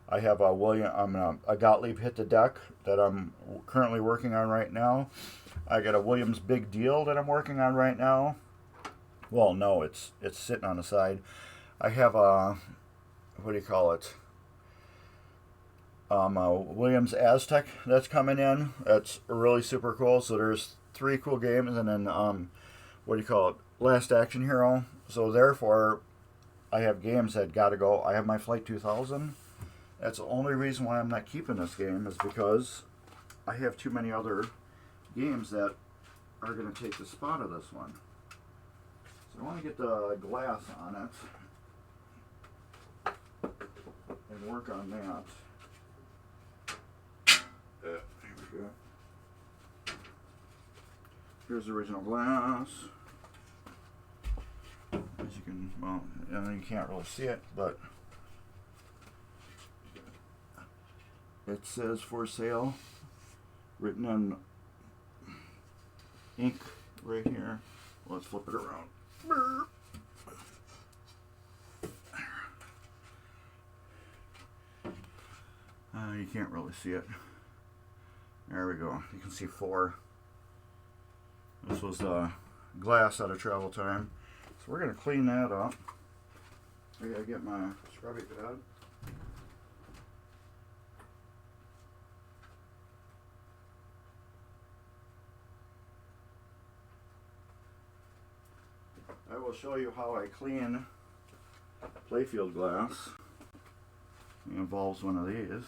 I have a Gottlieb Hit the Deck that I'm currently working on right now. I got a Williams Big Deal that I'm working on right now. Well, no, it's sitting on the side. I have a, what do you call it? A Williams Aztec that's coming in. That's really super cool. So there's 3 cool games, and then what do you call it? Last Action Hero. So therefore, I have games that gotta go. I have my Flight 2000. That's the only reason why I'm not keeping this game, is because I have too many other games that are going to take the spot of this one. So I want to get the glass on it and work on that. Here we go. Here's the original glass. As you can, well, you can't really see it, but it says for sale, written in ink right here. Let's flip it around. You can't really see it. There we go. You can see 4. This was glass out of Travel Time. So we're going to clean that up. I got to get my scrubby pad. I will show you how I clean playfield glass. It involves one of these.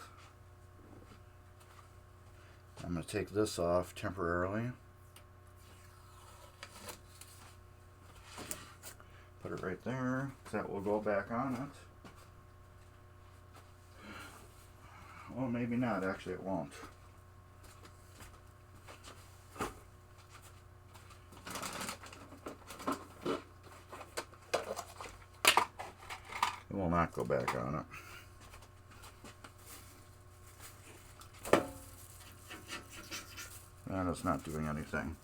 I'm going to take this off temporarily. Put it right there. That will go back on it. Well, maybe not. Actually, it won't. It will not go back on it. And it's not doing anything.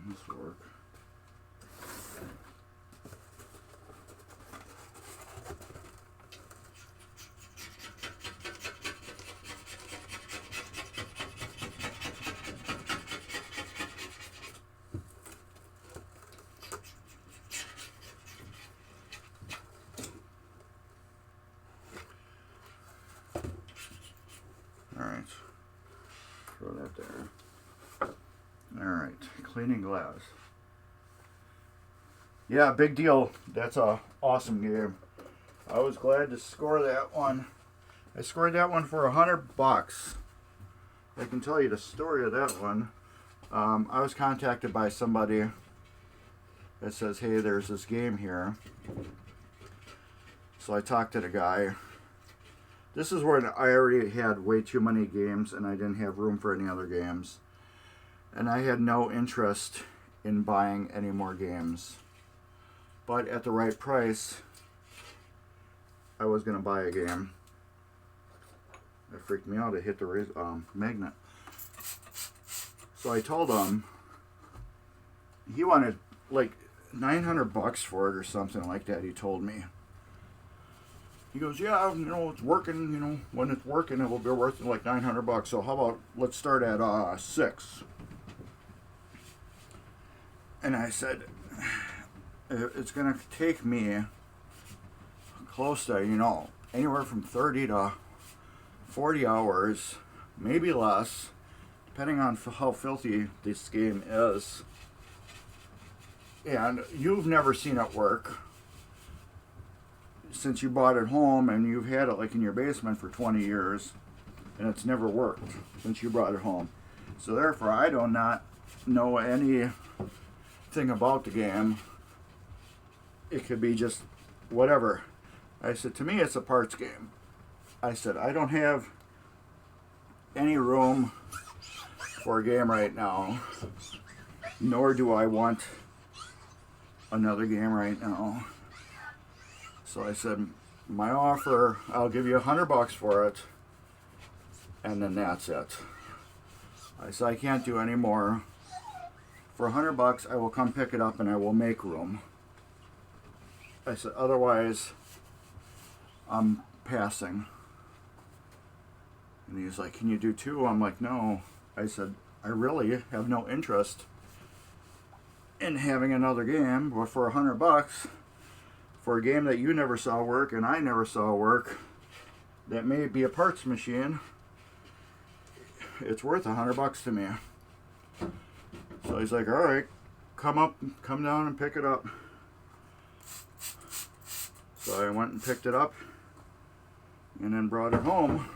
This work. Alright, throw that there. Alright, cleaning glass. Yeah, big deal. That's a awesome game. I was glad to score that one. I scored that one for $100. I can tell you the story of that one. I was contacted by somebody that says, hey, there's this game here. So I talked to the guy. This is when I already had way too many games and I didn't have room for any other games. And I had no interest in buying any more games. But at the right price, I was going to buy a game. It freaked me out. It hit the magnet. So I told him he wanted like $900 for it or something like that, he told me. He goes, yeah, you know, it's working, you know, when it's working, it will be worth like $900. So how about, let's start at $6. And I said, it's going to take me close to, you know, anywhere from 30 to 40 hours, maybe less, depending on how filthy this game is. And you've never seen it work since you bought it home, and you've had it like in your basement for 20 years, and it's never worked since you brought it home. So therefore, I do not know anything about the game. It could be just whatever. I said, to me, it's a parts game. I said, I don't have any room for a game right now, nor do I want another game right now. So I said, my offer, I'll give you $100 for it, and then that's it. I said, I can't do any more. For $100, I will come pick it up and I will make room. I said, otherwise, I'm passing. And he's like, can you do two? I'm like, no. I said, I really have no interest in having another game, but for $100, for a game that you never saw work and I never saw work, that may be a parts machine, it's worth $100 to me. So he's like, all right, come down and pick it up. So I went and picked it up and then brought it home.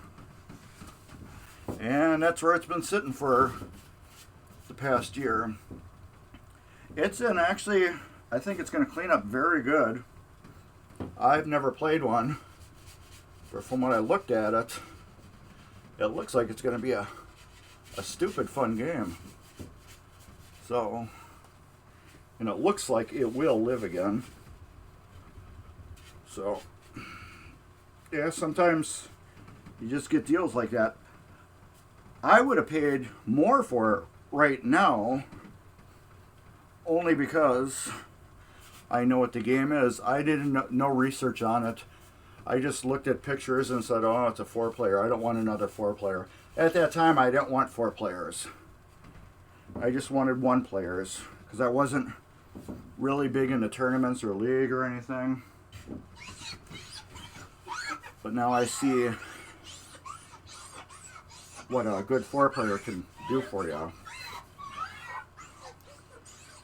And that's where it's been sitting for the past year. It's in, actually, I think it's going to clean up very good. I've never played one, but from what I looked at it, it looks like it's going to be a stupid fun game. So, and it looks like it will live again. So, yeah, sometimes you just get deals like that. I would have paid more for it right now, only because I know what the game is. I didn't know research on it. I just looked at pictures and said, oh, it's a 4-player. I don't want another 4-player. At that time, I didn't want 4 players. I just wanted 1 players, because I wasn't really big into tournaments or league or anything. But now I see what a good 4-player can do for you.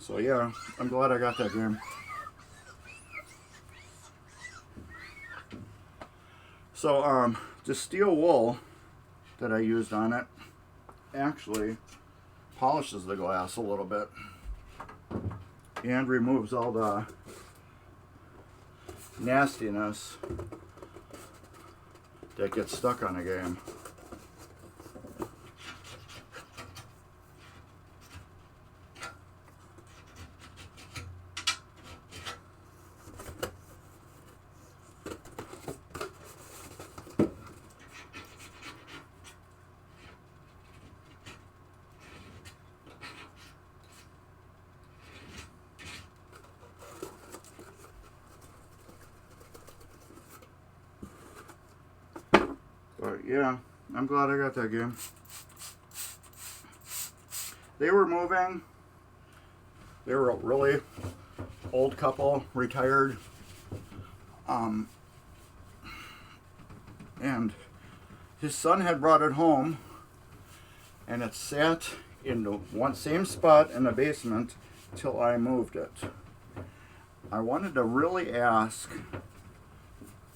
So yeah, I'm glad I got that game. So the steel wool that I used on it actually polishes the glass a little bit and removes all the nastiness that gets stuck on a game. But yeah, I'm glad I got that game. They were moving. They were a really old couple, retired. And his son had brought it home, and it sat in the same spot in the basement till I moved it. I wanted to really ask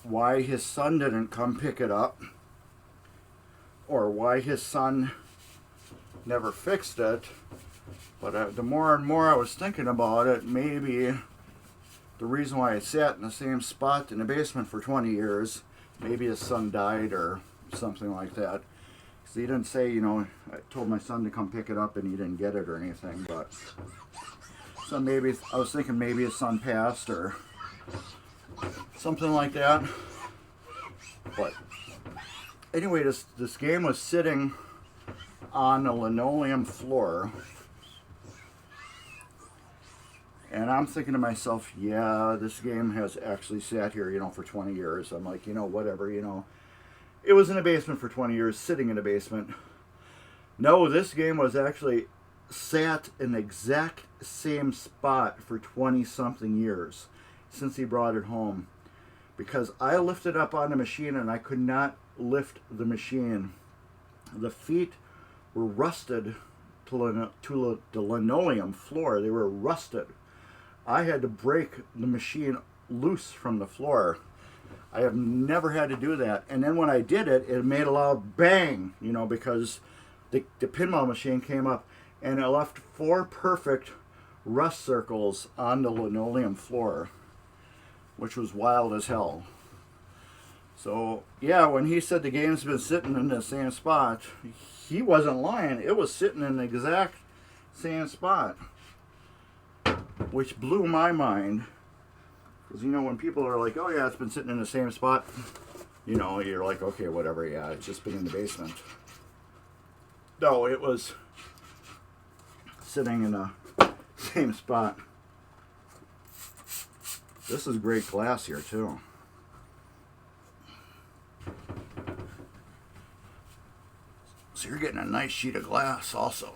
why his son didn't come pick it up, or why his son never fixed it. But the more and more I was thinking about it, maybe the reason why it sat in the same spot in the basement for 20 years, maybe his son died or something like that. Because he didn't say, you know, I told my son to come pick it up and he didn't get it or anything. But so maybe, I was thinking maybe his son passed or something like that. But anyway, this game was sitting on a linoleum floor, and I'm thinking to myself, yeah, this game has actually sat here, you know, for 20 years. I'm like, you know, whatever, you know. It was in a basement for 20 years, sitting in a basement. No, this game was actually sat in the exact same spot for 20-something years since he brought it home. Because I lifted up on the machine and I could not lift the machine. The feet were rusted to the linoleum floor. They were rusted. I had to break the machine loose from the floor. I have never had to do that. And then when I did it, it made a loud bang, you know, because the pinball machine came up and it left 4 perfect rust circles on the linoleum floor, which was wild as hell. So, yeah, when he said the game's been sitting in the same spot, he wasn't lying. It was sitting in the exact same spot, which blew my mind. Because, you know, when people are like, oh, yeah, it's been sitting in the same spot, you know, you're like, okay, whatever, yeah, it's just been in the basement. No, it was sitting in the same spot. This is great glass here, too. So you're getting a nice sheet of glass also.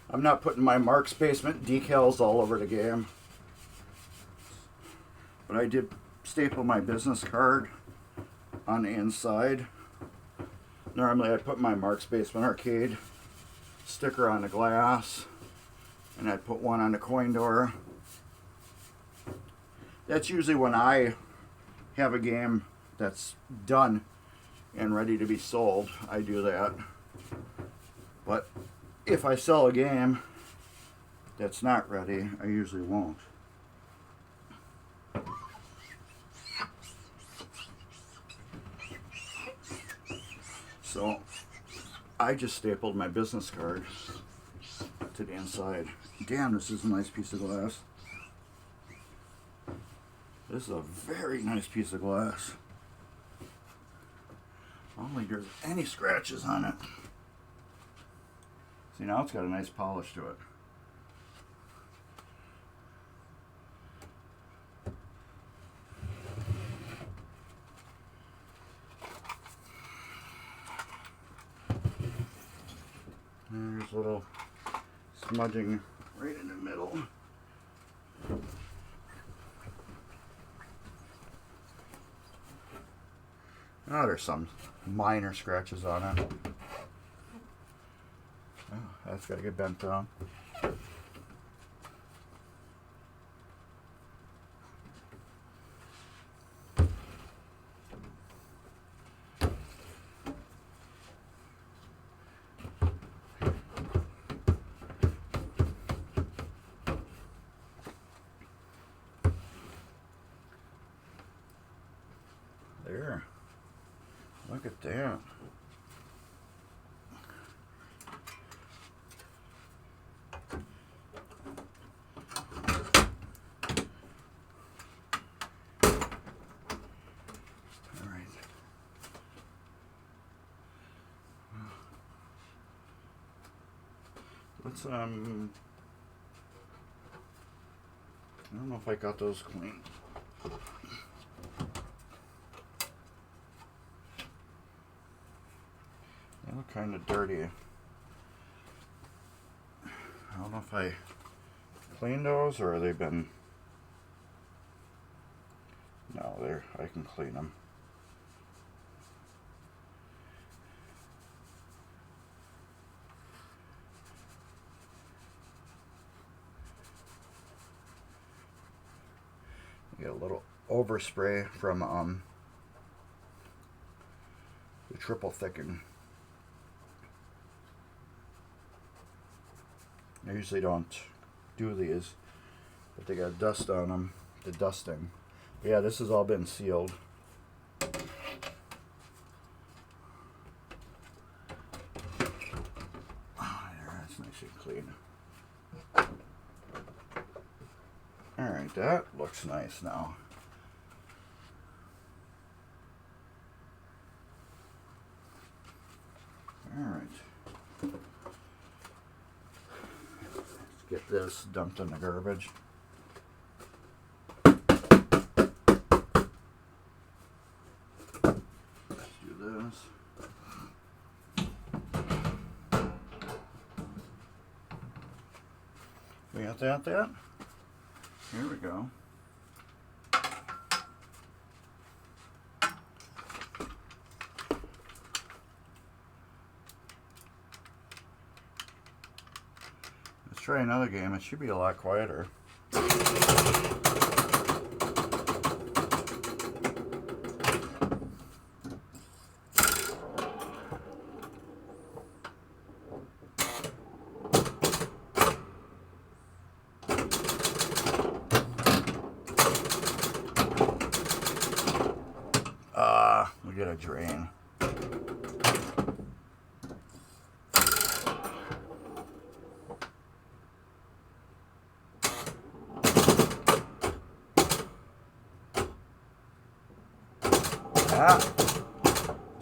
I'm not putting my Mark's Basement decals all over the game. But I did staple my business card on the inside. Normally I'd put my Mark's Basement Arcade sticker on the glass. And I'd put one on the coin door. That's usually when I have a game that's done and ready to be sold. I do that. But if I sell a game that's not ready, I usually won't. So I just stapled my business card to the inside. Damn, this is a nice piece of glass. This is a very nice piece of glass. I don't think there's any scratches on it. See, now it's got a nice polish to it. There's a little smudging right in the middle. Oh, there's some minor scratches on it. Oh, that's got to get bent down. There. Look at that. Let's I don't know if I got those clean. They look kind of dirty. I don't know if I cleaned those or they've been. No, I can clean them. Get a little overspray from the triple thicken. I usually don't do these, but they got dust on them, the dusting. But yeah, this has all been sealed. Oh, there, that's nice and clean. Alright, that looks nice now. Alright. Let's get this dumped in the garbage. Let's do this. We got that? Here we go. Let's try another game. It should be a lot quieter. We get a drain.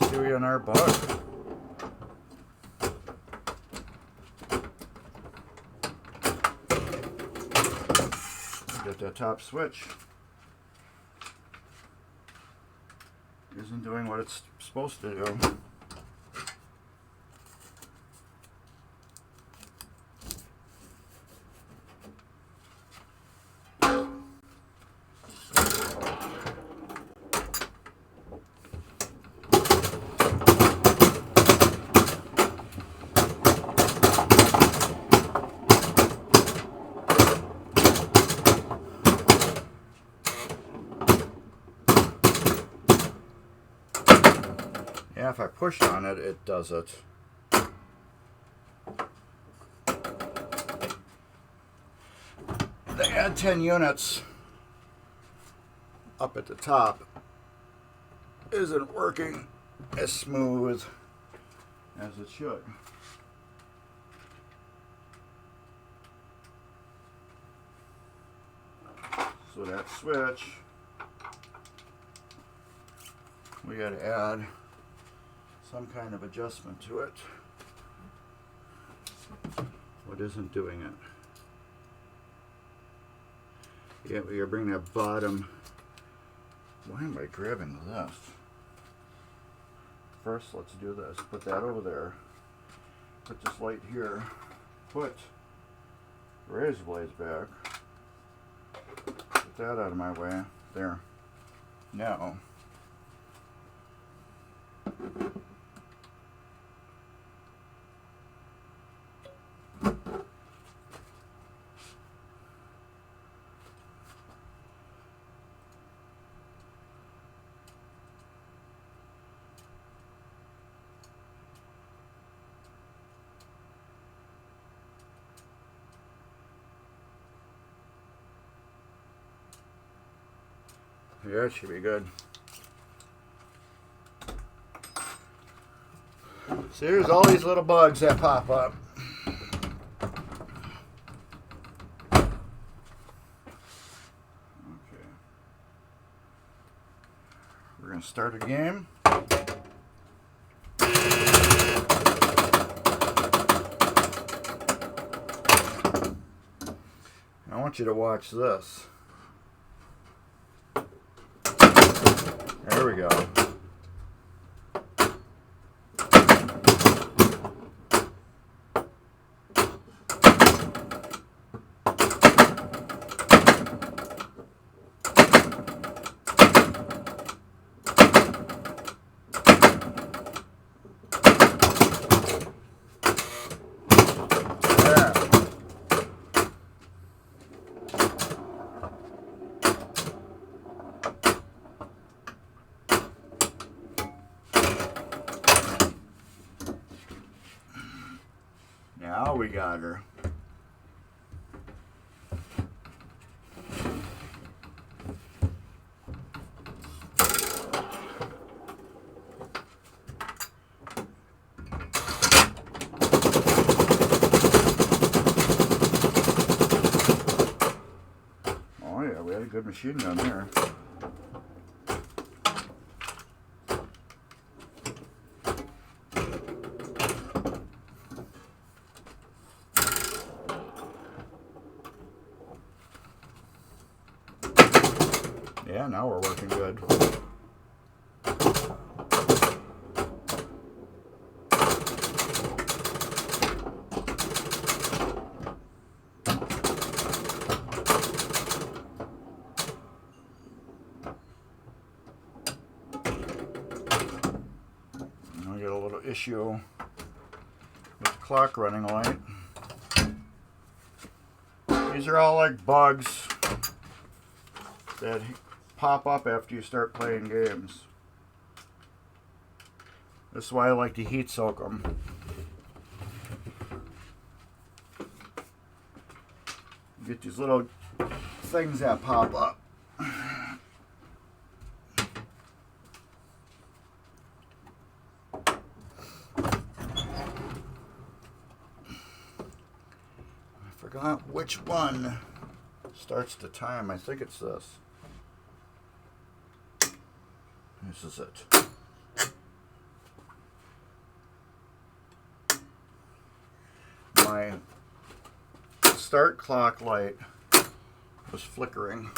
See in our book. Get that top switch. Isn't doing what it's supposed to do. Yeah, if I push on it, it does it. They had 10 units up at the top. Isn't working as smooth as it should. So that switch, we got to add some kind of adjustment to it. What isn't doing it? Yeah, we gotta bring that bottom. Why am I grabbing this? First, let's do this. Put that over there. Put this light here. Put razor blades back. Put that out of my way. There. Now, Yeah, it should be good. So here's all these little bugs that pop up. Okay. We're going to start a game. I want you to watch this. There we go. Now we got her. Oh yeah, we had a good machine gun there. Yeah, now we're working good. I got a little issue with the clock running light. These are all like bugs that pop up after you start playing games. This is why I like to heat soak them. Get these little things that pop up. I forgot which one starts the time. I think it's this. This is it. My start clock light was flickering.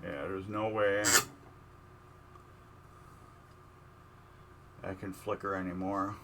Yeah, there's no way I can flicker anymore.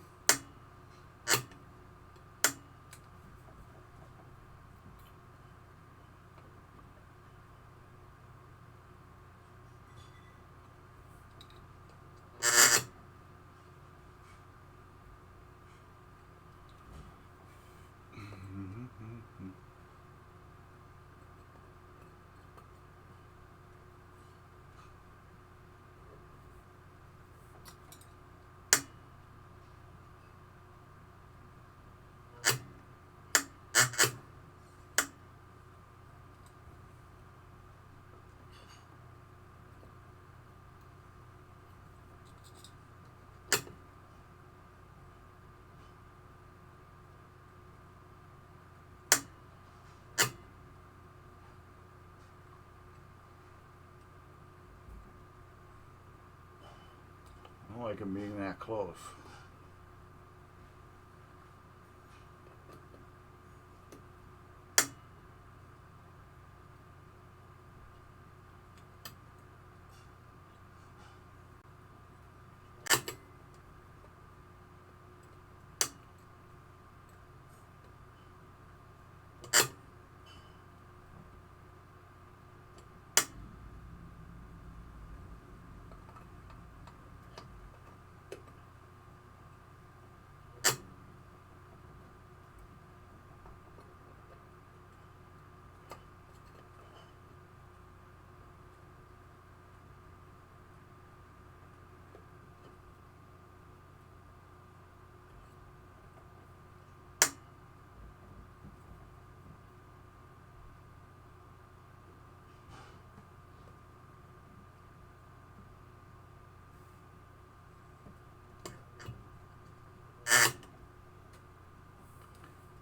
like them being that close.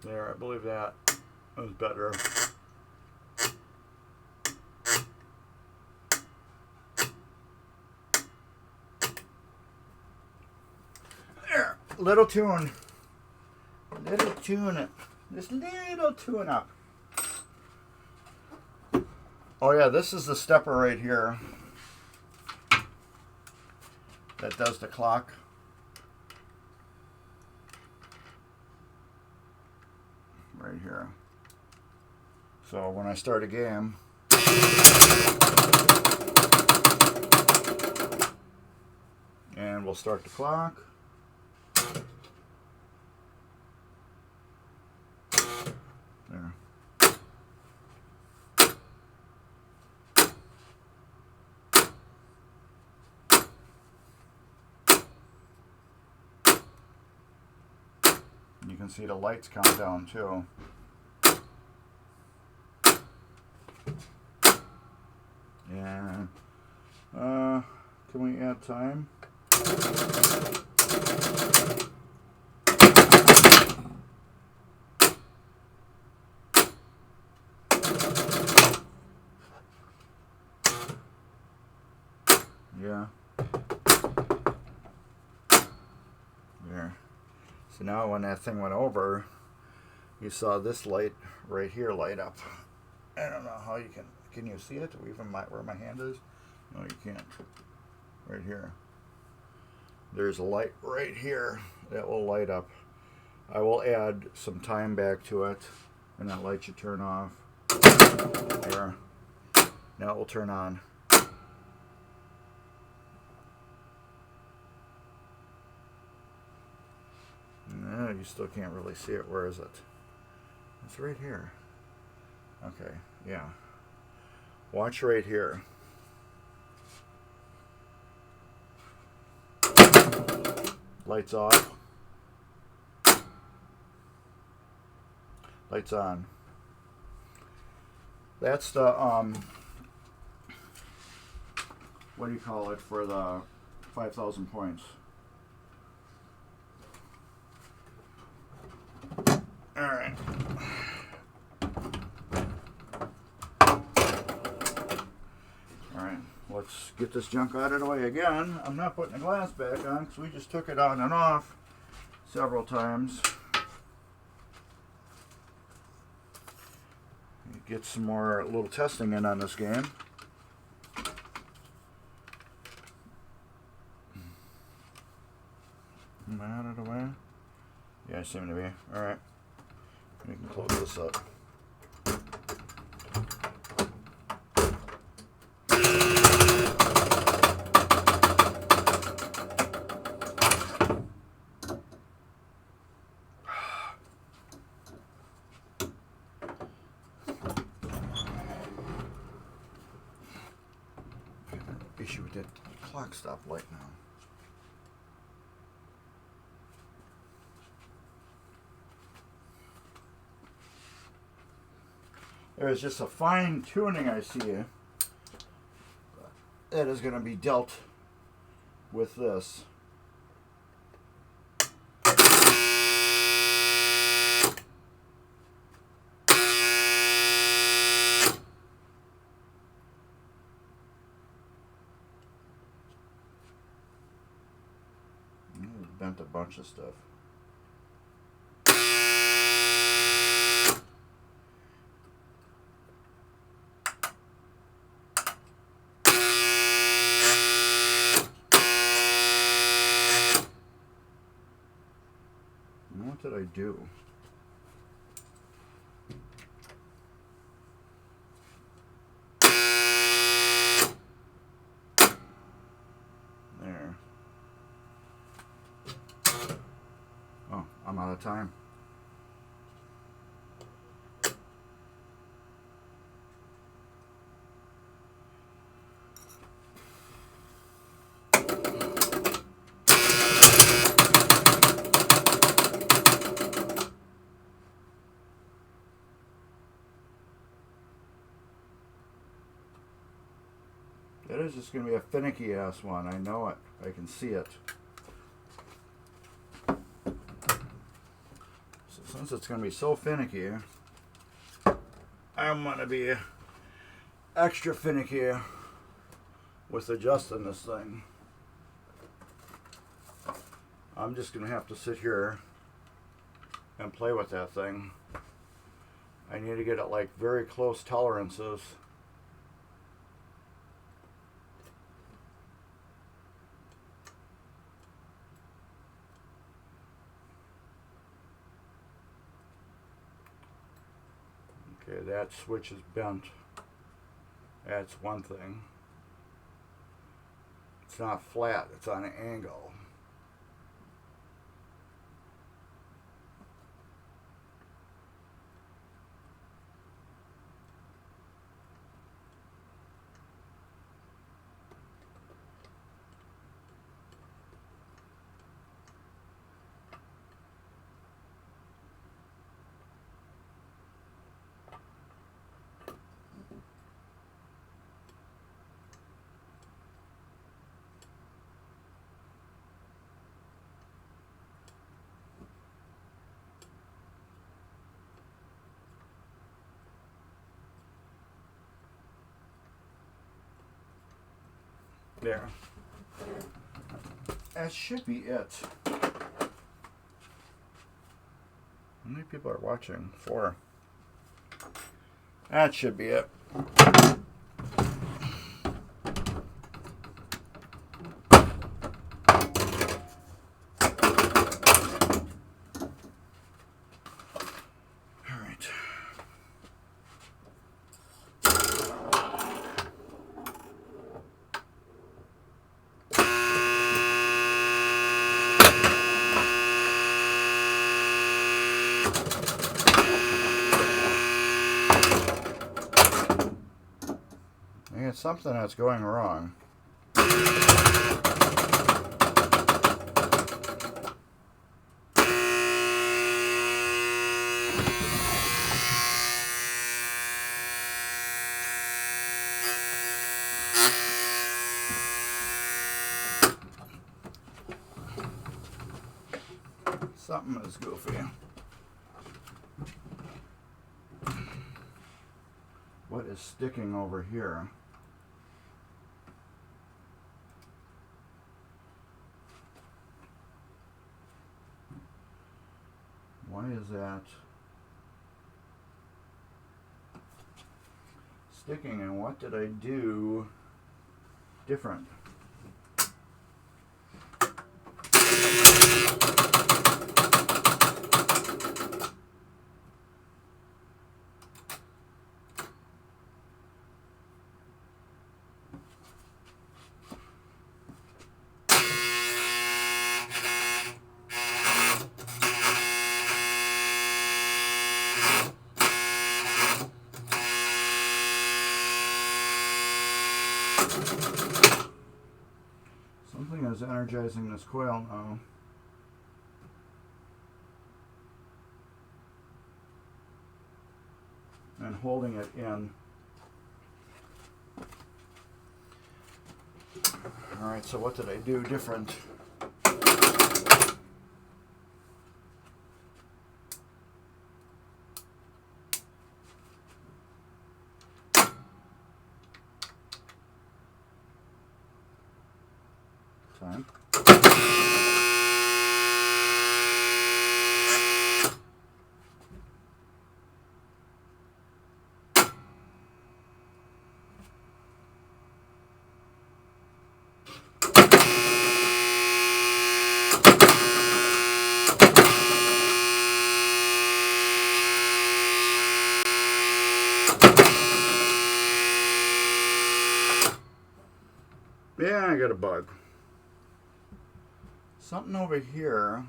There, I believe that was better. There, little tune. Little tune. Just little tune up. Oh yeah, this is the stepper right here that does the clock. Right here. So when I start a game, and we'll start the clock. There. You can see the lights count down too. And can we add time? Yeah. There. So now when that thing went over, you saw this light right here light up. I don't know how you can you see it? Even where my hand is? No, you can't. Right here. There's a light right here that will light up. I will add some time back to it, and that light should turn off. There. Now it will turn on. No, you still can't really see it. Where is it? It's right here. Okay, yeah. Watch right here. Lights off. Lights on. That's the what do you call it for the 5,000 points? All right. All right. Let's get this junk out of the way again. I'm not putting the glass back on because we just took it on and off several times. Get some more little testing in on this game. Am I out of the way? Yeah, I seem to be. Alright. We can close this up. Issue with that clock stop light now. There's just a fine tuning I see that is going to be dealt with this. bent a bunch of stuff. What did I do? There. Oh, I'm out of time. It is just going to be a finicky ass one. I know it. I can see it. So since it's going to be so finicky, I'm going to be extra finicky with adjusting this thing. I'm just going to have to sit here and play with that thing. I need to get it like very close tolerances. Okay, that switch is bent. That's one thing. It's not flat, it's on an angle. There. That should be it. How many people are watching? 4. That should be it. It's something that's going wrong. Something is goofy. What is sticking over here? Why is that sticking, and what did I do different? Something is energizing this coil now. And holding it in. Alright, so what did I do different? Time. Yeah, I got a bug. Something over here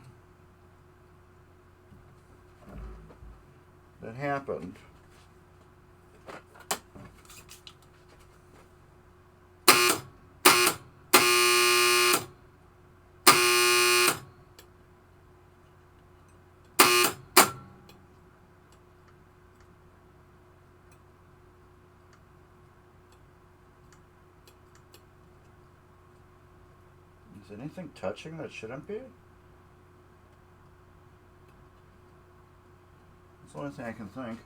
that happened. Is anything touching that shouldn't be? That's the only thing I can think.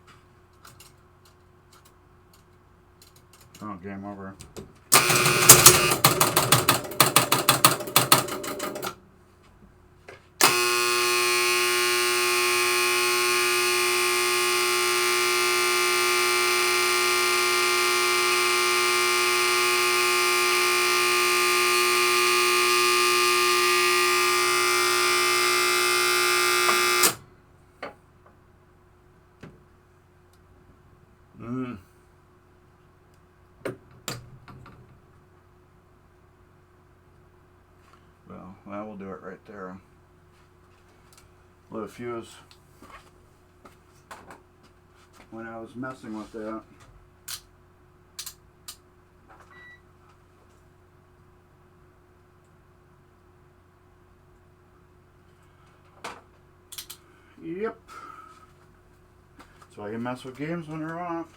Oh, game over. Well, that will do it right there. Blew a fuse when I was messing with that. Yep. So I can mess with games when they're off.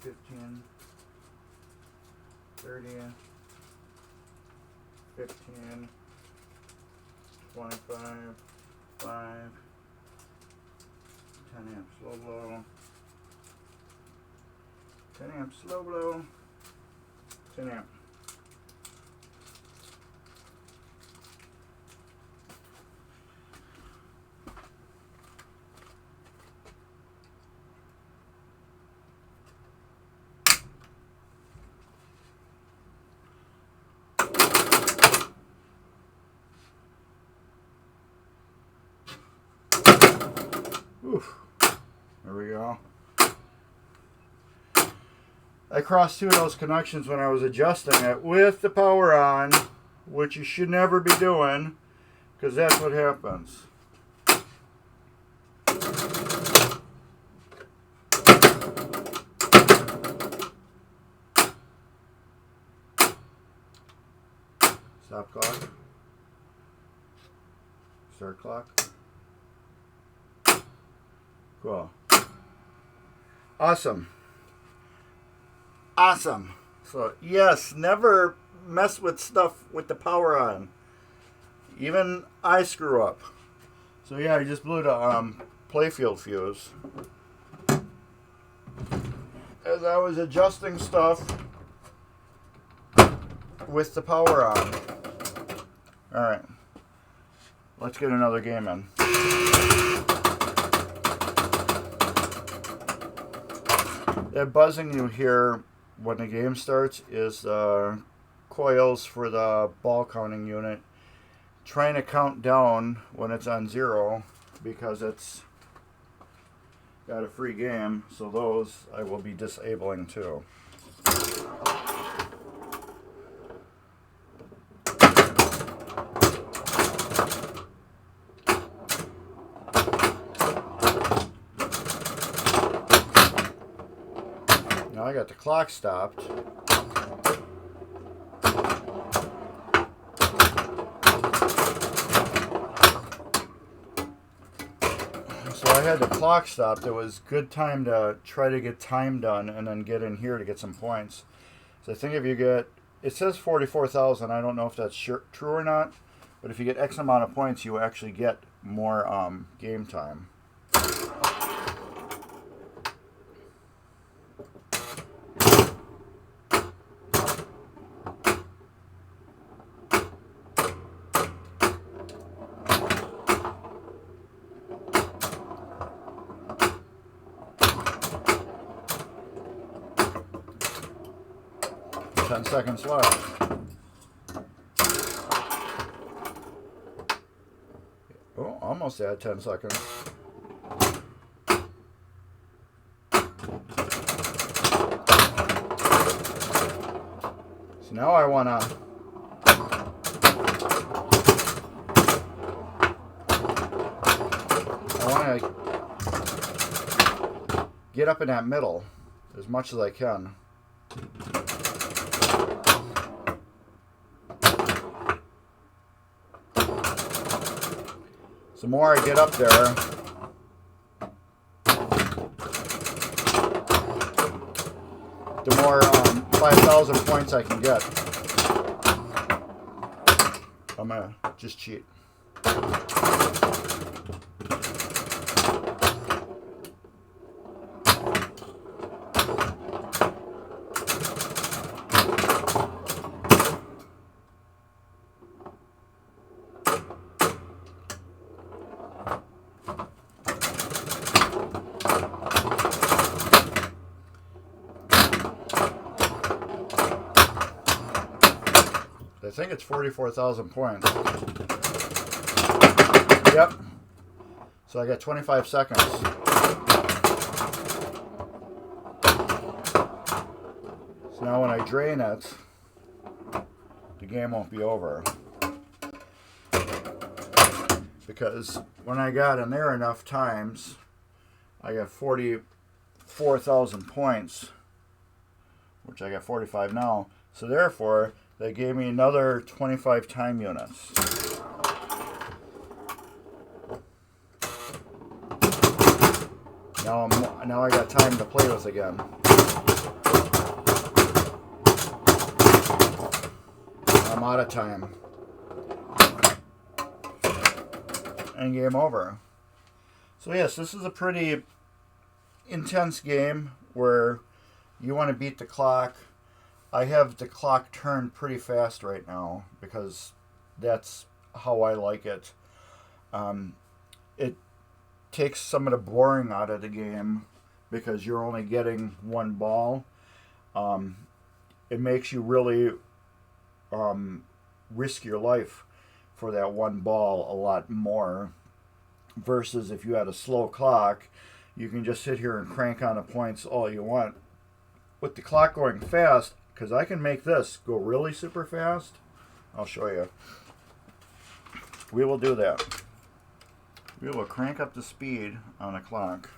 $15, $30, $15, $25, $5, 10 amp slow blow, 10 amp slow blow, 10 amp. Oof. There we go. I crossed two of those connections when I was adjusting it with the power on, which you should never be doing, because that's what happens. Stop clock. Start clock. Cool. Awesome. Awesome. So, yes, never mess with stuff with the power on. Even I screw up. So, yeah, I just blew the playfield fuse. As I was adjusting stuff with the power on. Alright. Let's get another game in. That buzzing you hear when the game starts is the coils for the ball counting unit trying to count down when it's on 0 because it's got a free game, so those I will be disabling too. Now I got the clock stopped. So I had the clock stopped. It was good time to try to get time done and then get in here to get some points. So I think if you get, it says 44,000. I don't know if that's true or not, but if you get X amount of points, you actually get more game time. 10 seconds left. Oh, almost at 10 seconds. So now I want to get up in that middle as much as I can. The more I get up there, the more 5,000 points I can get. I'm gonna just cheat. I think it's 44,000 points. Yep. So I got 25 seconds. So now when I drain it, the game won't be over. Because when I got in there enough times, I got 44,000 points, which I got 45 now. So therefore, they gave me another 25 time units. Now I got time to play with again. I'm out of time. And game over. So yes, this is a pretty intense game where you want to beat the clock. I have the clock turned pretty fast right now because that's how I like it. It takes some of the boring out of the game because you're only getting one ball. It makes you really risk your life for that one ball a lot more versus if you had a slow clock, you can just sit here and crank on the points all you want. With the clock going fast, because I can make this go really super fast. I'll show you. We will do that. We will crank up the speed on a clock.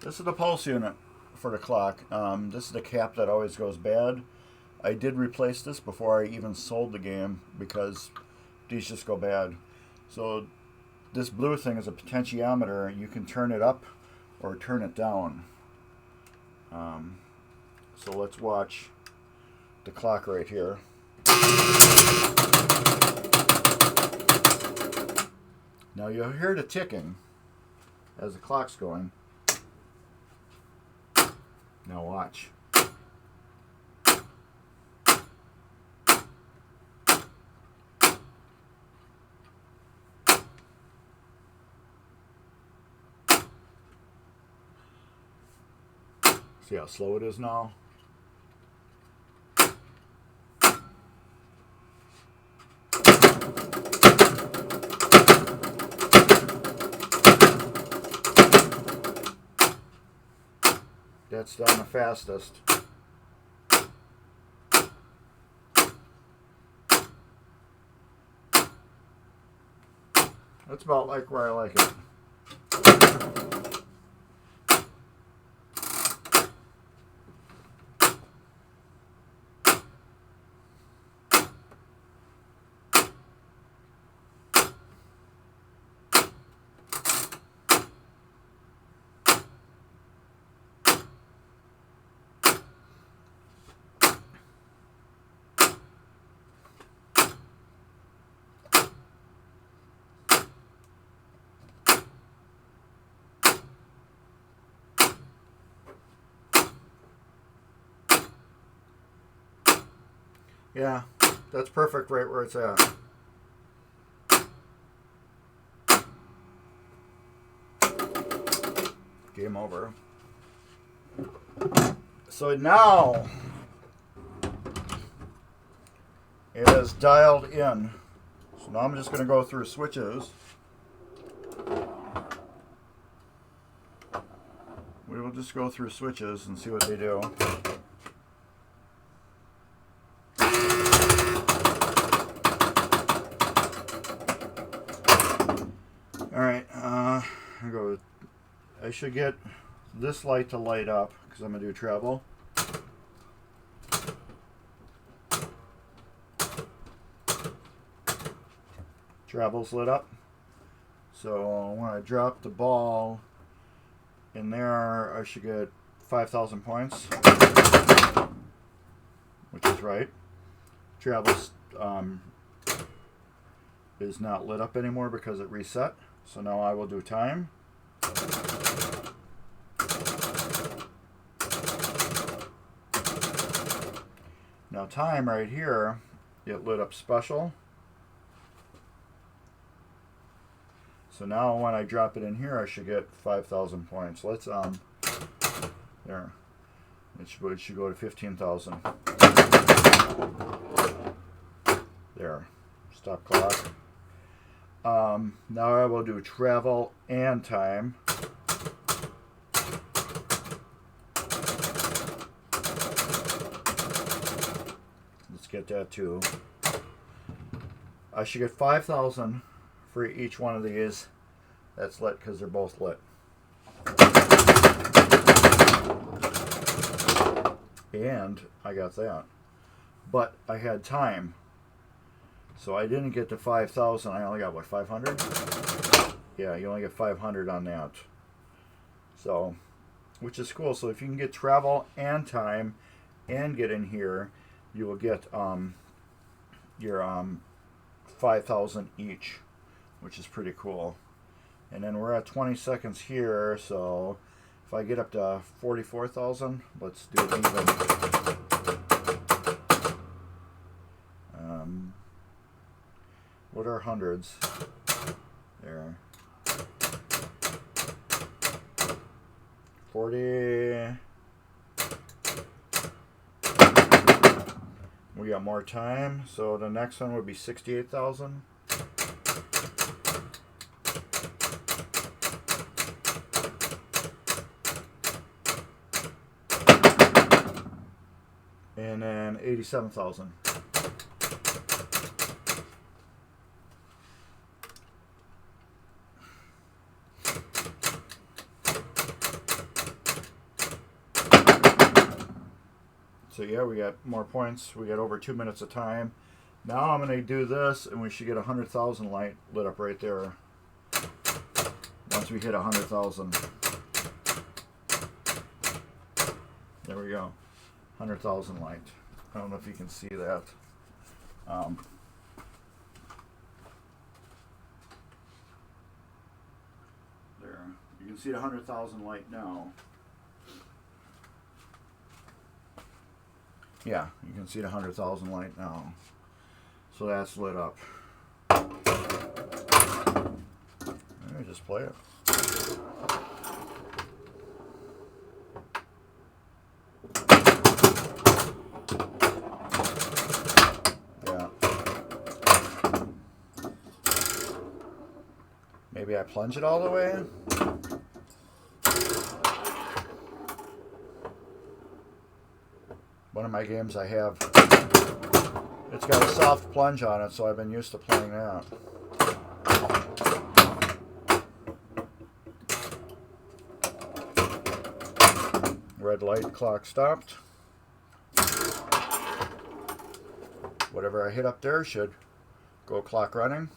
This is the pulse unit for the clock. This is the cap that always goes bad. I did replace this before I even sold the game because these just go bad. So this blue thing is a potentiometer. You can turn it up or turn it down. So let's watch the clock right here. Now you'll hear the ticking as the clock's going. Now watch. See how slow it is now? That's done the fastest. That's about like where I like it. Yeah, that's perfect right where it's at. Game over. So now it is dialed in. So now I'm just going to go through switches. We will just go through switches and see what they do. Alright, I should get this light to light up because I'm going to do travel. Travel's lit up. So when I drop the ball in there, I should get 5,000 points, which is right. Travel's is not lit up anymore because it reset. So now I will do time. Now time right here, it lit up special. So now when I drop it in here, I should get 5,000 points. Let's, there. It should go to 15,000. There. Stop clock. Now I will do travel and time. Let's get that too. I should get 5,000 for each one of these. That's lit because they're both lit. And I got that. But I had time. So I didn't get to 5,000. I only got, what, 500? Yeah, you only get 500 on that. So, which is cool. So if you can get travel and time and get in here, you will get your 5,000 each, which is pretty cool. And then we're at 20 seconds here, so if I get up to 44,000, let's do it even. What are hundreds? There. 40. We got more time, so the next one would be 68,000. And then 87,000. So yeah, we got more points. We got over 2 minutes of time. Now I'm going to do this, and we should get 100,000 light lit up right there. Once we hit 100,000. There we go. 100,000 light. I don't know if you can see that. There. You can see the 100,000 light now. Yeah, you can see the 100,000 light now. So that's lit up. Let me just play it. Yeah. Maybe I plunge it all the way. One of my games I have, it's got a soft plunge on it, so I've been used to playing that. Red light, clock stopped. Whatever I hit up there should go clock running.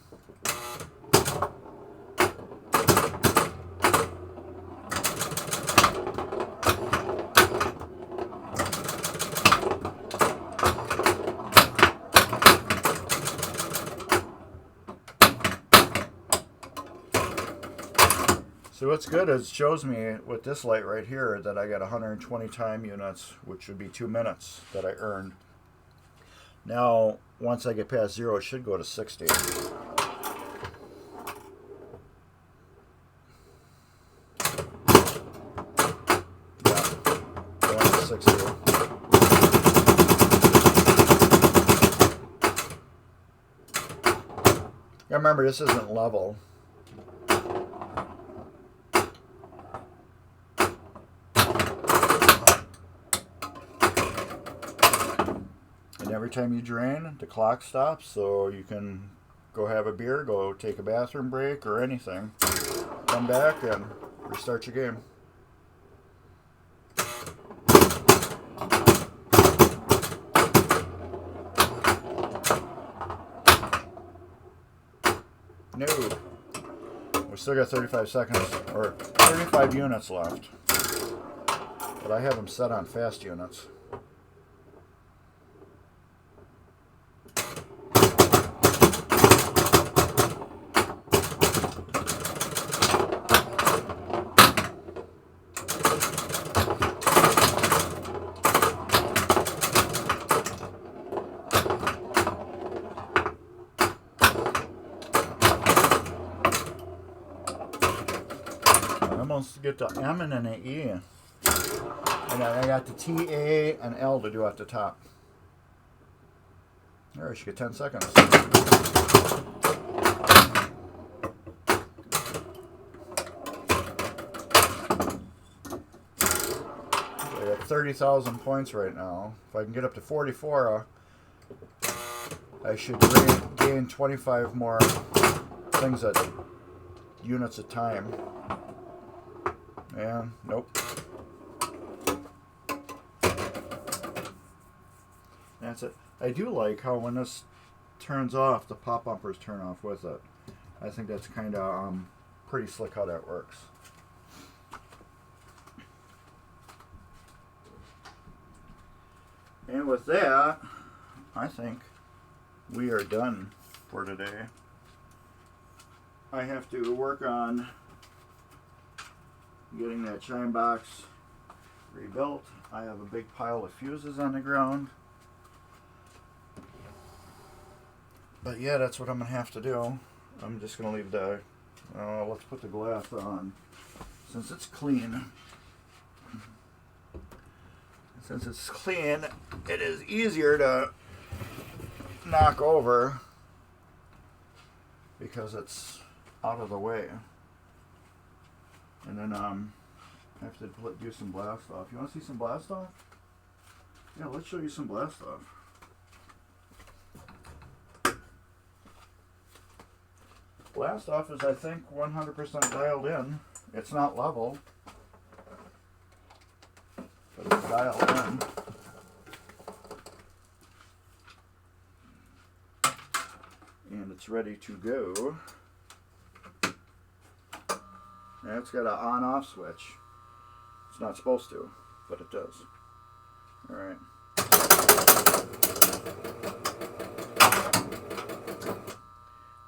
So what's good is it shows me with this light right here that I got 120 time units, which would be 2 minutes that I earned. Now, once I get past 0, it should go to 60. Yeah, going to 60. Remember, this isn't level. And every time you drain, the clock stops, so you can go have a beer, go take a bathroom break, or anything. Come back and restart your game. No. We still got 35 seconds, or 35 units left. But I have them set on fast units. To get the M and then an E. And I got the T, A, and L to do at the top. There, I should get 10 seconds. I got 30,000 points right now. If I can get up to 44, I should gain 25 more things at units at time. Yeah, nope. That's it. I do like how when this turns off, the pop bumpers turn off with it. I think that's kind of pretty slick how that works. And with that, I think we are done for today. I have to work on getting that chime box rebuilt. I have a big pile of fuses on the ground. But yeah, that's what I'm going to have to do. I'm just going to leave the... let's put the glass on. Since it's clean. Since it's clean, it is easier to knock over because it's out of the way. And then I have to do some blast off. You want to see some blast off? Yeah, let's show you some blast off. Blast off is, I think, 100% dialed in. It's not level, but it's dialed in. And it's ready to go. And it's got an on-off switch. It's not supposed to, but it does. Alright.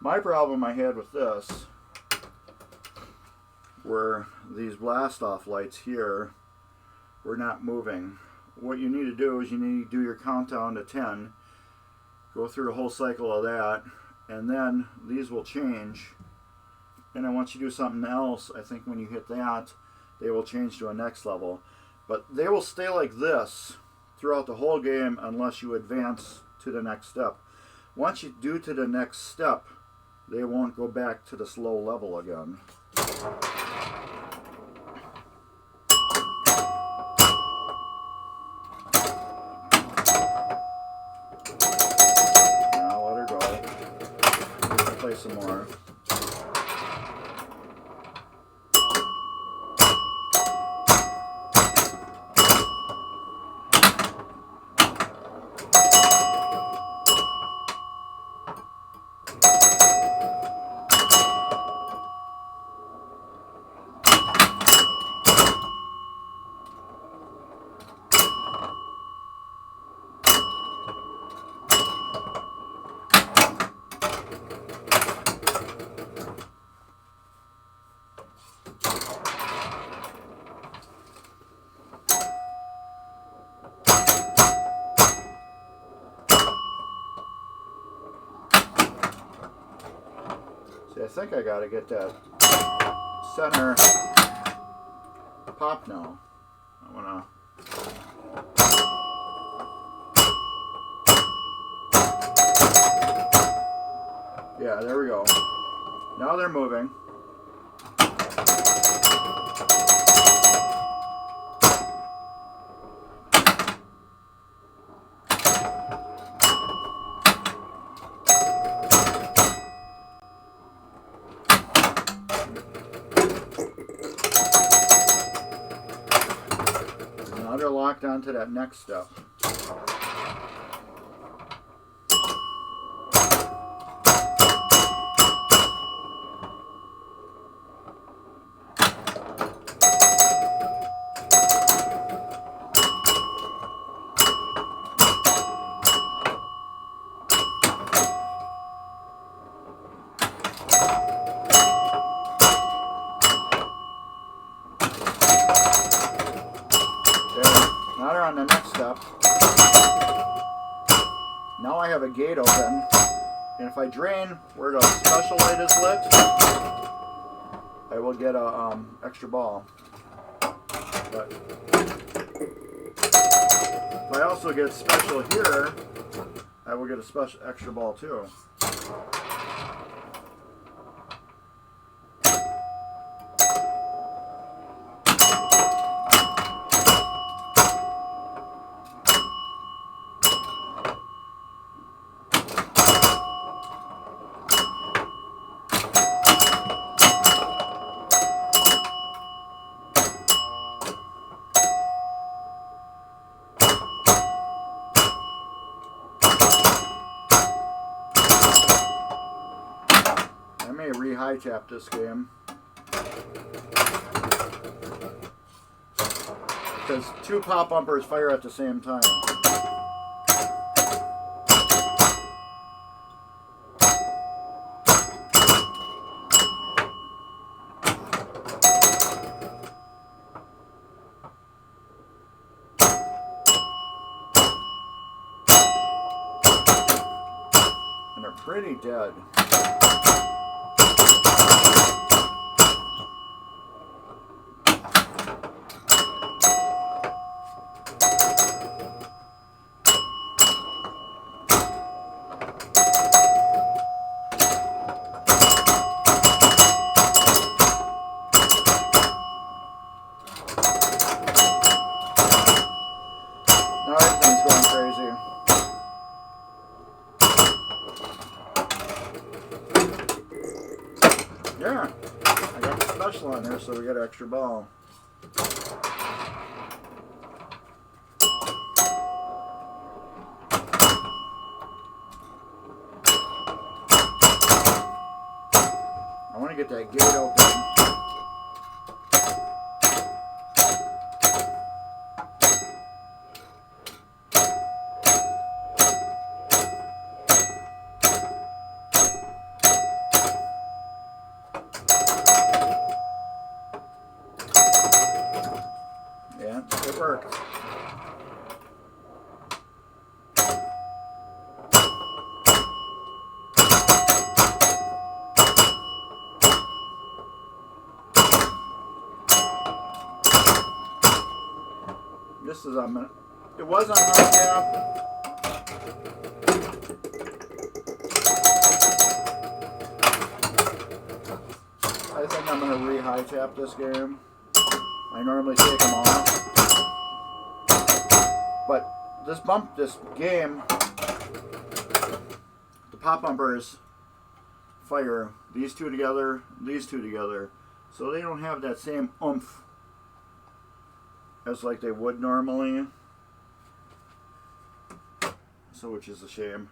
My problem I had with this were these blast-off lights here were not moving. What you need to do is you need to do your countdown to 10, go through the whole cycle of that, and then these will change. And then once you do something else, I think when you hit that, they will change to a next level. But they will stay like this throughout the whole game unless you advance to the next step. Once you do to the next step, they won't go back to this low level again. Now let her go. Play some more. think I gotta get that center pop now. I wanna. Yeah, there we go. Now they're moving. Now they're locked onto that next step. Now they're on the next step. Now I have a gate open, and if I drain where the special light is lit, I will get a extra ball. But if I also get special here, I will get a special extra ball too. I may re-high tap this game because two pop bumpers fire at the same time. And they're pretty dead. Now everything's going crazy. Yeah, I got the special on there, so we got an extra ball. I want to get that gate open. Yeah, it worked. This is on minute. It was on high tap. I think I'm going to re-high tap this game. I normally take them off. But this game, the pop bumpers fire these two together, so they don't have that same oomph as like they would normally. So, which is a shame.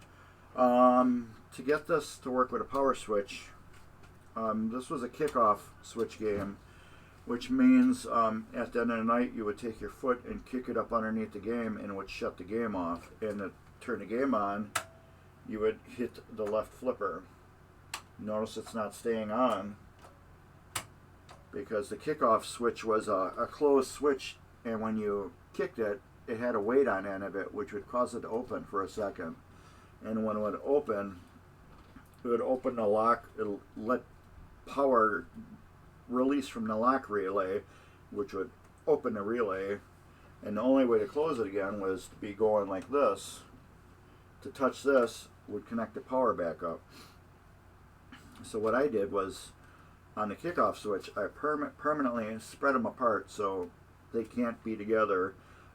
To get this to work with a power switch, this was a kickoff switch game, which means at the end of the night you would take your foot and kick it up underneath the game and it would shut the game off. And to turn the game on, you would hit the left flipper. Notice it's not staying on because the kickoff switch was a closed switch, and when you kicked it, it had a weight on the end of it, which would cause it to open for a second. And when it would open the lock, it'll let power released from the lock relay, which would open the relay, and the only way to close it again was to be going like this. To touch this would connect the power back up. So what I did was, on the kickoff switch, I permanently spread them apart so they can't be together,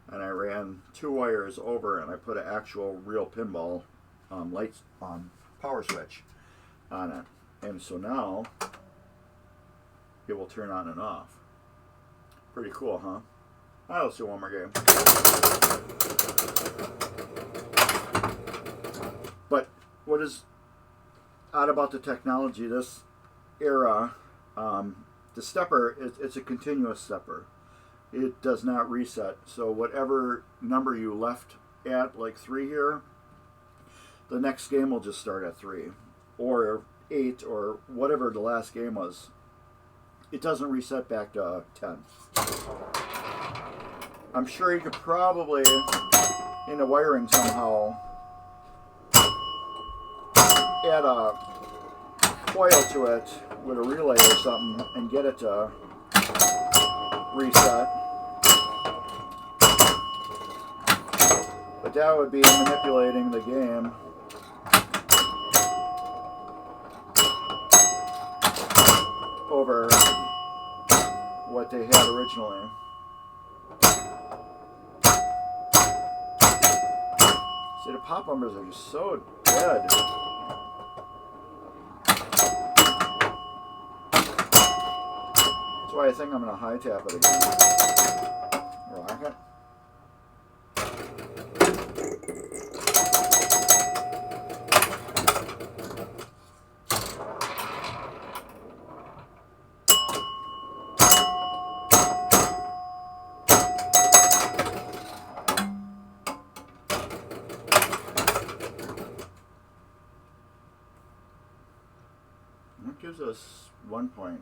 and I ran 2 wires over, and I put an actual real pinball lights power switch on it. And so now it will turn on and off. Pretty cool, huh? Let's do one more game. But what is odd about the technology this era, the stepper, it's a continuous stepper. It does not reset. So whatever number you left at, like 3 here, the next game will just start at 3. Or 8, or whatever the last game was. It doesn't reset back to 10. I'm sure you could probably, in the wiring somehow, add a coil to it with a relay or something and get it to reset. But that would be manipulating the game. Over what they had originally. See, the pop bumpers are just so dead. That's why I think I'm going to high tap it again. Rock it. That gives us 1 point.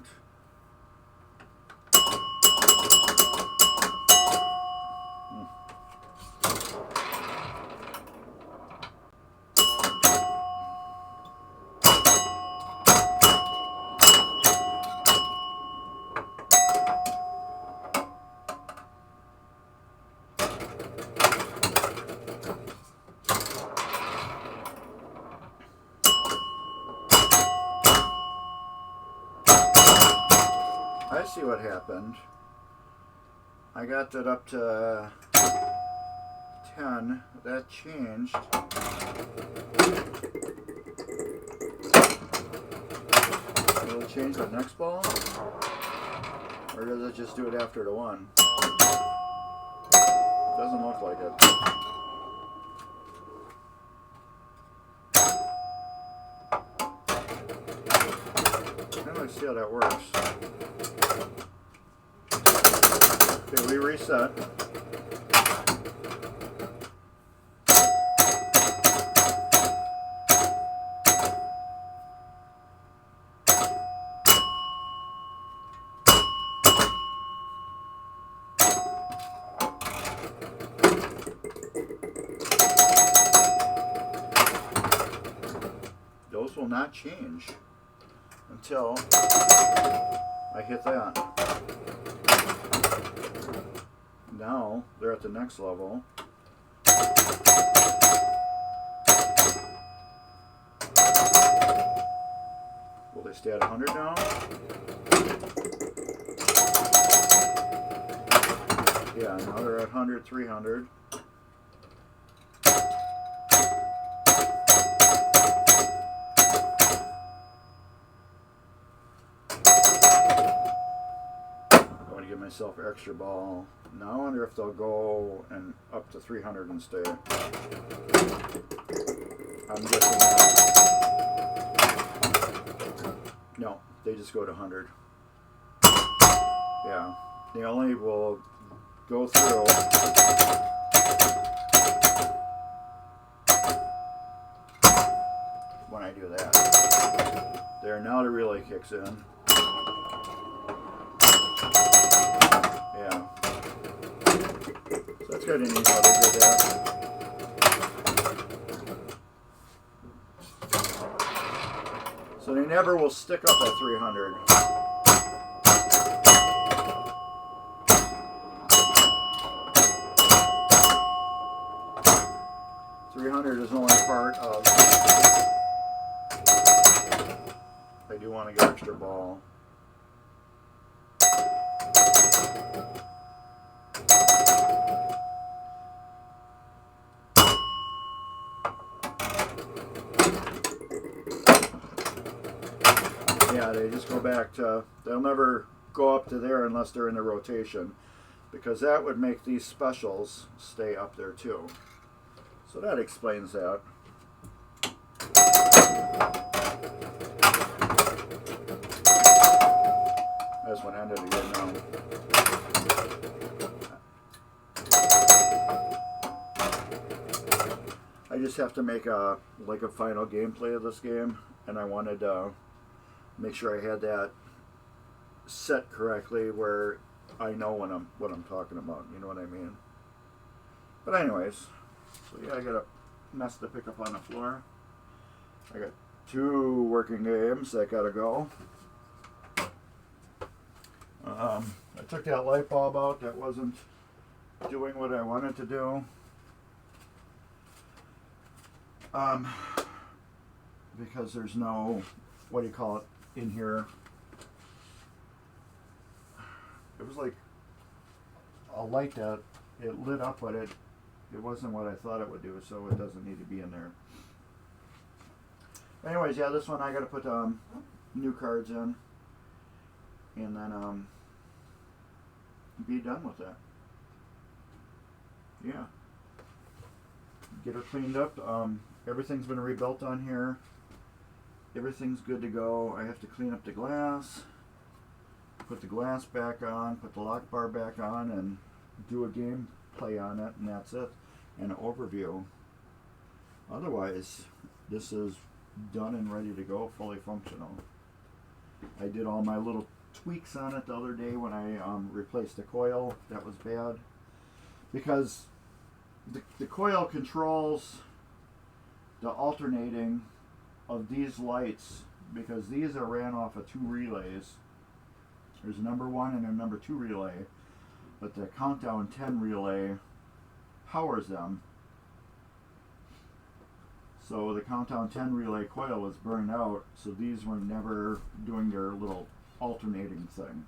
I see what happened. I got that up to 10. That changed. Will it change the next ball? Or does it just do it after the 1? Doesn't look like it. Let's see how that works. Okay, we reset. Those will not change until I hit that. Now they're at the next level. Will they stay at 100 now? Yeah, now they're at 100, 300. Give myself an extra ball. Now I wonder if they'll go and up to 300 and stay. I'm guessing not. No, they just go to 100. Yeah, they only will go through when I do that. There, now the relay kicks in. Yeah. So that's good and neat how they did that. So So they never will stick up at 300. Is only part of. I do want to get extra ball. Yeah, they just go back to, they'll never go up to there unless they're in the rotation, because that would make these specials stay up there too. So that explains that. This one ended again now. I just have to make a final gameplay of this game, and I wanted to make sure I had that set correctly where I know what I'm talking about. You know what I mean? But anyways. So yeah, I got a mess to pick up on the floor. I got 2 working games that gotta go. I took that light bulb out that wasn't doing what I wanted to do. Because there's no, what do you call it, in here. It was like a light that it lit up, but it wasn't what I thought it would do, so it doesn't need to be in there. Anyways, yeah, this one I gotta put new cards in, and then be done with that. Yeah. Get her cleaned up. Everything's been rebuilt on here. Everything's good to go. I have to clean up the glass, put the glass back on, put the lock bar back on, and do a game play on it, and that's it. An overview. Otherwise, this is done and ready to go, fully functional. I did all my little tweaks on it the other day when I replaced the coil. That was bad because the coil controls the alternating of these lights, because these are ran off of 2 relays. There's a number 1 and a number 2 relay, but the countdown 10 relay powers them. So the countdown 10 relay coil was burned out, so these were never doing their little alternating thing.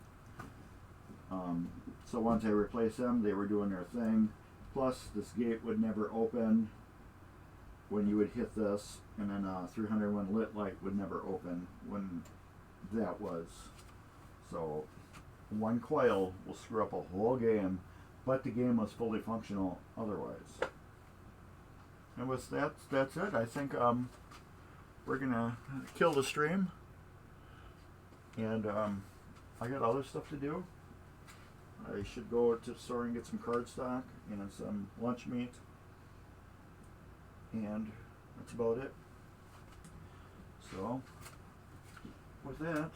So once I replaced them, they were doing their thing. Plus, this gate would never open when you would hit this, and then 301 lit light would never open when that was. So one coil will screw up a whole game, but the game was fully functional otherwise. And with that, that's it. I think we're gonna kill the stream, and I got other stuff to do. I should go to the store and get some cardstock and some lunch meat, and that's about it. So with that,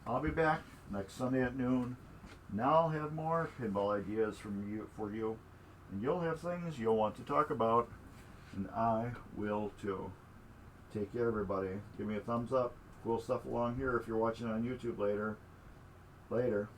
I'll be back next Sunday at noon. Now I'll have more pinball ideas for you, and you'll have things you'll want to talk about, and I will too. Take care, everybody. Give me a thumbs up. Cool stuff along here if you're watching on YouTube later. Later.